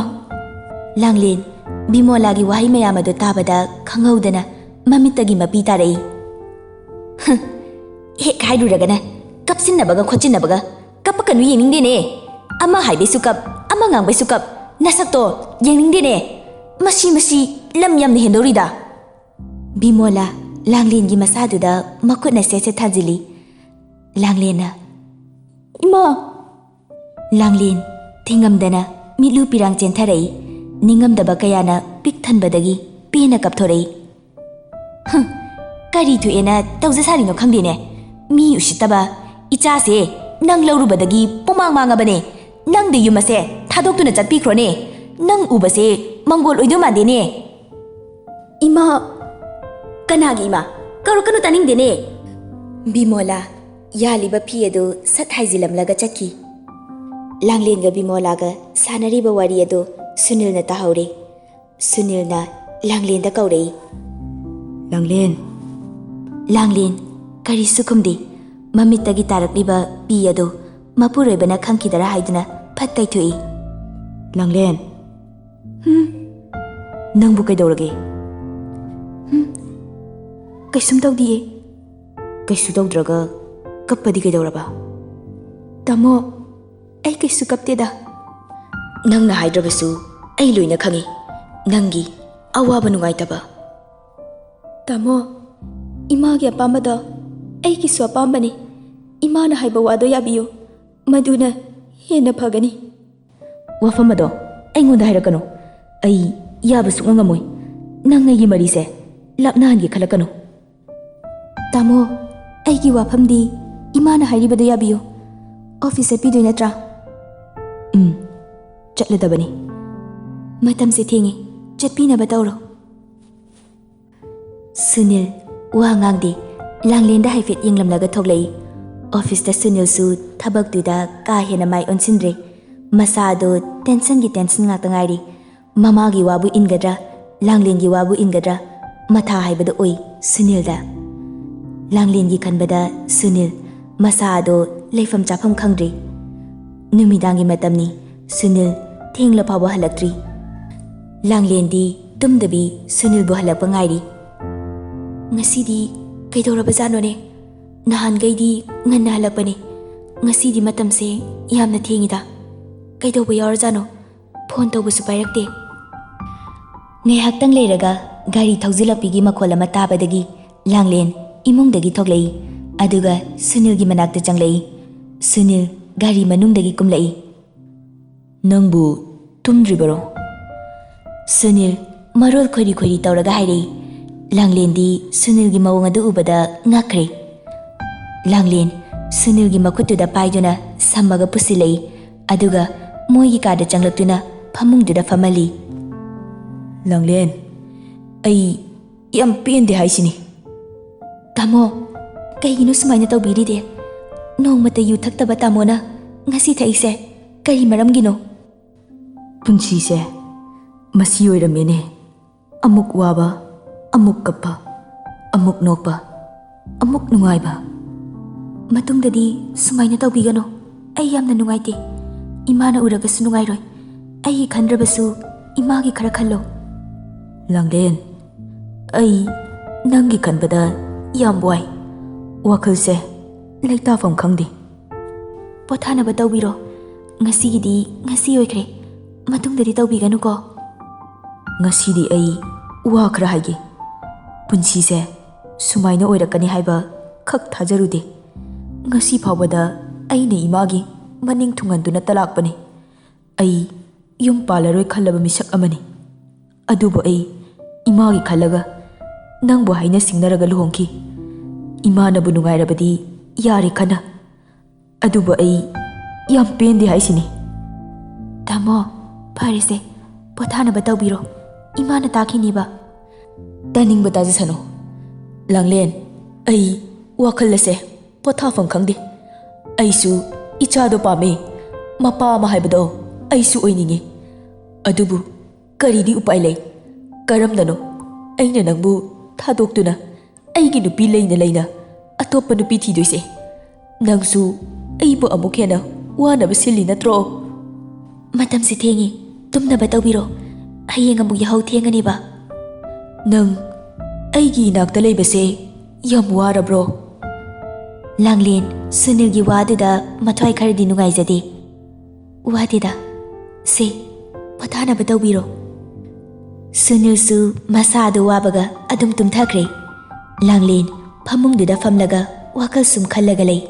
ꯂꯥꯡꯂꯦꯟ ꯕꯤꯃꯣꯂꯥꯒꯤ ꯋꯥꯍꯩ ꯃꯌꯥꯝ ꯑꯗꯨ ꯇꯥꯕꯗ ꯈꯪꯍꯧꯗꯅ ꯃꯃꯤꯠꯇꯒꯤ ꯃꯄꯤ ꯇꯥꯔꯛꯏ. ꯍꯦꯛ ꯍꯥꯏꯔꯨꯔꯒꯅ ꯀꯞꯁꯤꯟꯅꯕꯒ ꯈꯣꯠꯆꯤꯟꯅꯕꯒ. ꯀꯞꯄꯀꯅꯨ, ꯌꯦꯡꯅꯤꯡꯗꯦꯅꯦ. ꯑꯃ ꯍꯥꯏꯕꯩꯁꯨ ꯀꯞ, ꯑꯃ ꯉꯥꯡꯕꯩꯁꯨ ꯀꯞ. ꯅꯁꯛꯇꯣ ꯌꯦꯡꯅꯤꯡꯗꯦꯅꯦ. ꯃꯁꯤ ꯂꯝ ꯌꯥꯝꯅ ꯍꯦꯟꯗꯧꯔꯤꯗ. ꯕꯤꯃꯣꯂꯥ ꯂꯥꯡꯂꯦꯟꯒꯤ ꯃꯁꯥꯗꯨꯗ ꯃꯈꯨꯠꯅ ꯁꯦꯠ ꯊꯥꯖꯤꯜꯂꯤ. ꯂꯥꯡꯂꯦꯟꯅ ꯏꯃꯥ! ꯂꯥꯡꯂꯦꯟ ꯊꯤꯡꯉꯝꯗꯅ ꯃꯤꯠꯂꯨ ꯄꯤꯔꯥꯡ ꯆꯦꯟꯊꯔꯛꯏ. ꯅꯤꯡꯉꯝꯗꯕ ꯀꯌꯥꯅ ꯄꯤꯛ ꯊꯟꯕꯗꯒꯤ ꯄꯦꯟꯅ ꯀꯞꯊꯣꯔꯛꯏ. ꯀꯔꯤ ꯊꯣꯛꯑꯦꯅ ꯇꯧꯖ ꯁꯥꯔꯤꯅꯣ ꯈꯪꯗꯦꯅꯦ. ꯃꯤ ꯎꯁꯤꯠꯇꯕ. ꯏꯆꯥꯁꯦ ꯅꯪ ꯂꯧꯔꯨꯕꯗꯒꯤ ꯄꯨꯃꯥꯡ ꯃꯥꯡꯉꯕꯅꯦ. ꯅꯪꯗꯤ ꯌꯨꯝ ꯑꯁꯦ ꯊꯥꯗꯣꯛꯇꯨꯅ ꯆꯠꯄꯤꯈ꯭ꯔꯣꯅꯦ. ꯅꯪ ꯎꯕꯁꯦ ꯃꯪꯒꯣꯜ ꯑꯣꯏꯗꯧ ꯃꯥꯟꯗꯦꯅꯦ. ꯏꯃꯥ! ꯀꯅꯥꯒꯤ ꯏꯃꯥ? ꯀꯧꯔꯛꯀꯅꯨ, ꯇꯥꯅꯤꯡꯗꯦꯅꯦ. ꯕꯤꯃꯣꯂꯥ ꯌꯥꯜꯂꯤꯕ ꯐꯤ ꯑꯗꯨ ꯁꯠ ꯍꯥꯏꯖꯤꯜꯂꯝꯂꯒ ꯆꯠꯈꯤ. ꯂꯥꯡꯂꯦꯟꯒ ꯕꯤꯃꯣꯂꯥꯒ ꯁꯥꯟꯅꯔꯤꯕ ꯋꯥꯔꯤ ꯑꯗꯨ ꯁꯨꯅꯤꯜꯅ ꯇꯥꯍꯧꯔꯦ. ꯁꯨꯅꯤꯜꯅ ꯂꯥꯡꯂꯦꯟꯗ ꯀꯧꯔꯛꯏ. ꯂꯥꯡꯂꯦꯟ! ꯂꯥꯡꯂꯦꯟ ꯀꯔꯤꯁꯨ ꯈꯨꯝꯗꯦ. ꯃꯃꯤꯠꯇꯒꯤ ꯇꯥꯔꯛꯂꯤꯕ ꯄꯤ ꯑꯗꯨ ꯃꯄꯨꯔꯣꯏꯕꯅ ꯈꯪꯈꯤꯗꯔꯥ ꯍꯥꯏꯗꯨꯅ ꯐꯠ ꯇꯩꯊꯣꯛꯏ. ꯂꯥꯡꯂꯦꯟ! ꯅꯪꯕꯨ ꯀꯩꯗꯧꯔꯒꯦ? ꯀꯩꯁꯨꯝ ꯇꯧꯗꯤꯌꯦ. ꯀꯩꯁꯨ ꯇꯧꯗ꯭ꯔꯒ ꯀꯞꯄꯗꯤ ꯀꯩꯗꯧꯔꯕ? ꯇꯥꯃꯣ, ꯑꯩ ꯀꯩꯁꯨ ꯀꯞꯇꯦꯗ. ꯅꯪꯅ ꯍꯥꯏꯗ꯭ꯔꯕꯁꯨ ꯑꯩ ꯂꯣꯏꯅ ꯈꯪꯉꯤ. ꯅꯪꯒꯤ ꯑꯋꯥꯕ ꯅꯨꯡꯉꯥꯏꯇꯕ. ꯇꯥꯃꯣ, ꯏꯃꯥꯒꯤ ꯑꯄꯥꯝꯕꯗꯣ ꯑꯩꯒꯤꯁꯨ ꯑꯄꯥꯝꯕꯅꯤ. ꯏꯃꯥꯅ ꯍꯥꯏꯕ ꯋꯥꯗꯣ ꯌꯥꯕꯤꯌꯨ. ꯃꯗꯨꯅ ꯍꯦꯟꯅ ꯐꯒꯅꯤ. ꯋꯥꯐꯝ ꯑꯗꯣ ꯑꯩꯉꯣꯟꯗ ꯍꯥꯏꯔꯛꯀꯅꯨ. ꯑꯩ ꯌꯥꯕ ꯁꯨꯛꯉꯝ ꯉꯝꯃꯣꯏ. ꯅꯪ ꯑꯩꯒꯤ ꯃꯔꯤꯁꯦ ꯂꯥꯞꯅꯍꯟꯒꯦ ꯈꯜꯂꯛꯀꯅꯨ. ꯇꯥꯃꯣ, ꯑꯩꯒꯤ ꯋꯥꯐꯝꯗꯤ ꯏꯃꯥꯅ ꯍꯥꯏꯔꯤꯕꯗꯣ ꯌꯥꯕꯤꯌꯨ. ꯑꯣꯐꯤꯁ ꯆꯠꯄꯤꯗꯣꯏ ꯅꯠꯇ꯭ꯔꯥ? ꯆꯠꯂꯗꯕꯅꯤ. ꯃꯇꯝꯁꯦ ꯊꯦꯡꯉꯤ. ꯆꯠꯄꯤꯅꯕ ꯇꯧꯔꯣ. ꯁꯨꯅꯤꯜ ꯋꯥ ꯉꯥꯡꯗꯦ. ꯂꯥꯡꯂꯦꯟꯗ ꯍꯥꯏꯐꯦꯠ ꯌꯦꯡꯂꯝꯂꯒ ꯊꯣꯛꯂꯛꯏ. ꯑꯣꯐꯤꯁꯇ ꯁꯨꯅꯤꯜꯁꯨ ꯊꯕꯛꯇꯨꯗ ꯀꯥ ꯍꯦꯟꯅ ꯃꯥꯏ ꯑꯣꯟꯁꯤꯟꯗ꯭ꯔꯦ. ꯃꯁꯥꯗꯣ ꯇꯦꯟꯁꯟꯒꯤ ꯇꯦꯟꯁꯟ ꯉꯥꯛꯇ ꯉꯥꯏꯔꯤ. ꯃꯃꯥꯒꯤ ꯋꯥꯕꯨ ꯏꯟꯒꯗ꯭ꯔꯥ, ꯂꯥꯡꯂꯦꯟꯒꯤ ꯋꯥꯕꯨ ꯏꯟꯒꯗ꯭ꯔꯥ, ꯃꯊꯥ ꯍꯥꯏꯕꯗꯣ ꯑꯣꯏ ꯁꯨꯅꯤꯜꯗ. ꯂꯥꯡꯂꯦꯟꯒꯤ ꯈꯟꯕꯗ ꯁꯨꯅꯤꯜ ꯃꯁꯥꯗꯣ ꯂꯩꯐꯝ ꯆꯥꯐꯝ ꯈꯪꯗ꯭ꯔꯦ. ꯅꯨꯃꯤꯗꯥꯡꯒꯤ ꯃꯇꯝꯅꯤ. ꯁꯨꯅꯤꯜ ꯊꯦꯡꯂ ꯐꯥꯎꯕ ꯍꯜꯂꯛꯇ꯭ꯔꯤ. ꯂꯥꯡꯂꯦꯟꯗꯤ ꯇꯨꯝꯗꯕꯤ ꯁꯨꯅꯤꯜꯕꯨ ꯍꯜꯂꯛꯄ ꯉꯥꯏꯔꯤ. ꯉꯁꯤꯗꯤ ꯀꯩꯗꯧꯔꯕꯖꯥꯠꯅꯣꯅꯦ? ꯅꯍꯥꯟꯈꯩꯗꯤ ꯉꯟꯅ ꯍꯜꯂꯛꯄꯅꯤ. ꯉꯁꯤꯗꯤ ꯃꯇꯝꯁꯦ ꯌꯥꯝꯅ ꯊꯦꯡꯉꯤꯗ. ꯀꯩꯗꯧꯕ ꯌꯥꯎꯔꯖꯥꯠꯅꯣ? ꯐꯣꯟ ꯇꯧꯕꯁꯨ ꯄꯥꯏꯔꯛꯇꯦ. ꯉꯥꯏꯍꯥꯛꯇꯪ ꯂꯩꯔꯒ ꯒꯥꯔꯤ ꯊꯧꯖꯤꯜꯂꯛꯄꯤꯒꯤ ꯃꯈꯣꯜ ꯑꯃ ꯇꯥꯕꯗꯒꯤ ꯂꯥꯡꯂꯦꯟ ꯏꯃꯨꯡꯗꯒꯤ ꯊꯣꯛꯂꯛꯏ. ꯑꯗꯨꯒ ꯁꯨꯅꯤꯜꯒꯤ ꯃꯅꯥꯛꯇ ꯆꯪꯂꯛꯏ. ꯁꯨꯅꯤꯜ ꯒꯥꯔꯤ ꯃꯅꯨꯡꯗꯒꯤ ꯀꯨꯝꯂꯛꯏ. ꯅꯪꯕꯨ ꯇꯨꯝꯗ꯭ꯔꯤꯕꯔꯣ? ꯁꯨꯅꯤꯜ ꯃꯔꯣꯜ ꯈꯣꯏꯔꯤ ꯇꯧꯔꯒ ꯍꯥꯏꯔꯛꯏ. ꯂꯥꯡꯂꯦꯟꯗꯤ ꯁꯨꯅꯤꯜꯒꯤ ꯃꯑꯣꯡ ꯑꯗꯨ ꯎꯕꯗ ꯉꯛꯈ꯭ꯔꯦ. ꯂꯥꯡꯂꯦꯟ ꯁꯨꯅꯤꯜꯒꯤ ꯃꯈꯨꯠꯇꯨꯗ ꯄꯥꯏꯗꯨꯅ ꯁꯝꯃꯒ ꯄꯨꯁꯤꯜꯂꯛꯏ. ꯑꯗꯨꯒ ꯃꯣꯏꯒꯤ ꯀꯥꯗ ꯆꯪꯂꯛꯇꯨꯅ ꯐꯃꯨꯡꯗꯨꯗ ꯐꯝꯍꯜꯂꯤ. ꯂꯥꯡꯂꯦꯟ, ꯑꯩ ꯌꯥꯝ ꯄꯦꯟꯗꯦ ꯍꯥꯏꯁꯤꯅꯤ. ꯇꯥꯃꯣ, ꯀꯩꯒꯤꯅꯣ ꯁꯨꯃꯥꯏꯅ ꯇꯧꯕꯤꯔꯤꯗꯤ? ꯅꯣꯡꯃꯇ ꯌꯨ ꯊꯛꯇꯕ ꯇꯥꯃꯣꯅ ꯉꯁꯤ ꯊꯛꯏꯁꯦ ꯀꯔꯤ ꯃꯔꯝꯒꯤꯅꯣ? ꯄꯨꯟꯁꯤꯁꯦ ꯃꯁꯤ ꯑꯣꯏꯔꯝꯃꯦꯅꯦ. ꯑꯃꯨꯛ ꯋꯥꯕ, ꯑꯃꯨꯛ ꯀꯞꯄ, ꯑꯃꯨꯛ ꯅꯣꯛꯄ, ꯑꯃꯨꯛ ꯅꯨꯡꯉꯥꯏꯕ. ꯃꯇꯨꯡꯗꯗꯤ ꯁꯨꯃꯥꯏꯅ ꯇꯧꯕꯤꯒꯅꯣ. ꯑꯩ ꯌꯥꯝꯅ ꯅꯨꯡꯉꯥꯏꯇꯦ. ꯏꯃꯥꯅ ꯎꯔꯒꯁꯨ ꯅꯨꯡꯉꯥꯏꯔꯣꯏ. ꯑꯩꯒꯤ ꯈꯟꯗ꯭ꯔꯕꯁꯨ ꯏꯃꯥꯒꯤ ꯈꯔ ꯈꯜꯂꯣ. ꯂꯥꯡꯂꯦꯟ, ꯑꯩ ꯅꯪꯒꯤ ꯈꯟꯕꯗ ꯌꯥꯝ ꯋꯥꯏ. ꯋꯥꯈꯜꯁꯦ ꯂꯩꯇꯥꯐꯝ ꯈꯪꯗꯦ. ꯄꯣꯊꯥꯅꯕ ꯇꯧꯕꯤꯔꯣ. ꯉꯁꯤꯒꯤꯗꯤ ꯉꯁꯤ ꯑꯣꯏꯈ꯭ꯔꯦ. ꯃꯇꯨꯡꯗꯗꯤ ꯇꯧꯕꯤꯒꯅꯨꯀꯣ. ꯉꯁꯤꯗꯤ ꯑꯩ ꯋꯥ ꯈꯔ ꯍꯥꯏꯒꯦ. ꯄꯨꯟꯁꯤꯁꯦ ꯁꯨꯃꯥꯏꯅ ꯑꯣꯏꯔꯛꯀꯅꯤ ꯍꯥꯏꯕ ꯈꯛ ꯊꯥꯖꯔꯨꯗꯦ. ꯉꯁꯤ ꯐꯥꯎꯕꯗ ꯑꯩꯅ ꯏꯃꯥꯒꯤ ꯃꯅꯤꯡ ꯊꯨꯡꯍꯟꯗꯨꯅꯇ ꯂꯥꯛꯄꯅꯤ. ꯑꯩ ꯌꯨꯝ ꯄꯥꯜꯂꯔꯣꯏ ꯈꯜꯂꯕ ꯃꯤꯁꯛ ꯑꯃꯅꯤ. ꯑꯗꯨꯕꯨ ꯑꯩ ꯏꯃꯥꯒꯤ ꯈꯜꯂꯒ ꯅꯪꯕꯨ ꯍꯥꯏꯅ ꯁꯤꯡꯅꯔꯒ ꯂꯨꯍꯣꯡꯈꯤ. ꯏꯃꯥꯅꯕꯨ ꯅꯨꯡꯉꯥꯏꯔꯕꯗꯤ ꯌꯥꯔꯦ ꯈꯟꯅ. ꯑꯗꯨꯕꯨ ꯑꯩ ꯌꯥꯝ ꯄꯦꯟꯗꯦ ꯍꯥꯏꯁꯤꯅꯤ. ꯇꯥꯃꯣ, ꯐꯔꯦꯁꯦ. ꯄꯣꯊꯥꯅꯕ ꯇꯧꯕꯤꯔꯣ. ꯏꯃꯥꯅ ꯇꯥꯈꯤꯅꯦꯕ. ꯇꯥꯅꯤꯡꯕ ꯇꯥꯖꯁꯅꯨ. ꯂꯥꯡꯂꯦꯟ, ꯑꯩ ꯋꯥꯈꯜ ꯑꯁꯦ ꯄꯣꯊꯥꯐꯝ ꯈꯪꯗꯦ. ꯑꯩꯁꯨ ꯏꯆꯥꯗꯣ ꯄꯥꯝꯃꯦ. ꯃꯄꯥ ꯑꯃ ꯍꯥꯏꯕꯗꯣ ꯑꯩꯁꯨ ꯑꯣꯏꯅꯤꯡꯉꯤ. ꯑꯗꯨꯕꯨ ꯀꯔꯤꯗꯤ ꯎꯄꯥꯏ ꯂꯩ? ꯀꯔꯝꯅꯅꯣ ꯑꯩꯅ ꯅꯪꯕꯨ ꯊꯥꯗꯣꯛꯇꯨꯅ ꯑꯩꯒꯤ ꯅꯨꯄꯤ ꯂꯩꯅ ꯂꯩꯅ ꯑꯇꯣꯞꯄ ꯅꯨꯄꯤ ꯊꯤꯗꯣꯏꯁꯦ? ꯅꯪꯁꯨ ꯑꯩꯕꯨ ꯑꯃꯨꯛ ꯍꯦꯟꯅ ꯋꯥꯅꯕ ꯁꯤꯜꯂꯤ ꯅꯠꯇ꯭ꯔꯣ? ꯃꯇꯝꯁꯤ ꯊꯦꯡꯉꯤ. ꯇꯨꯝꯅꯕ ꯇꯧꯕꯤꯔꯣ. ꯍꯌꯦꯡ ꯑꯃꯨꯛ ꯌꯥꯍꯧ ꯊꯦꯡꯒꯅꯦꯕ. ꯅꯪ ꯑꯩꯒꯤ ꯏꯅꯥꯛꯇ ꯂꯩꯕꯁꯦ ꯌꯥꯝ ꯋꯥꯔꯕ꯭ꯔꯣ? ꯂꯥꯡꯂꯦꯟ, ꯁꯨꯅꯤꯜꯒꯤ ꯋꯥꯗꯨꯗ ꯃꯊ꯭ꯋꯥꯏ ꯈꯔꯗꯤ ꯅꯨꯡꯉꯥꯏꯖꯗꯦ. ꯋꯥꯗꯦꯗ. ꯁꯦ, ꯄꯣꯊꯥꯅꯕ ꯇꯧꯕꯤꯔꯣ. ꯁꯨꯅꯤꯜꯁꯨ ꯃꯁꯥꯗꯨ ꯋꯥꯕꯒ ꯑꯗꯨꯝ ꯇꯨꯝꯊꯈ꯭ꯔꯦ. ꯂꯥꯡꯂꯦꯟ ꯐꯃꯨꯡꯗꯨꯗ ꯐꯝꯂꯒ ꯋꯥꯈꯜ ꯁꯨꯝ ꯈꯜꯂꯒ ꯂꯩ.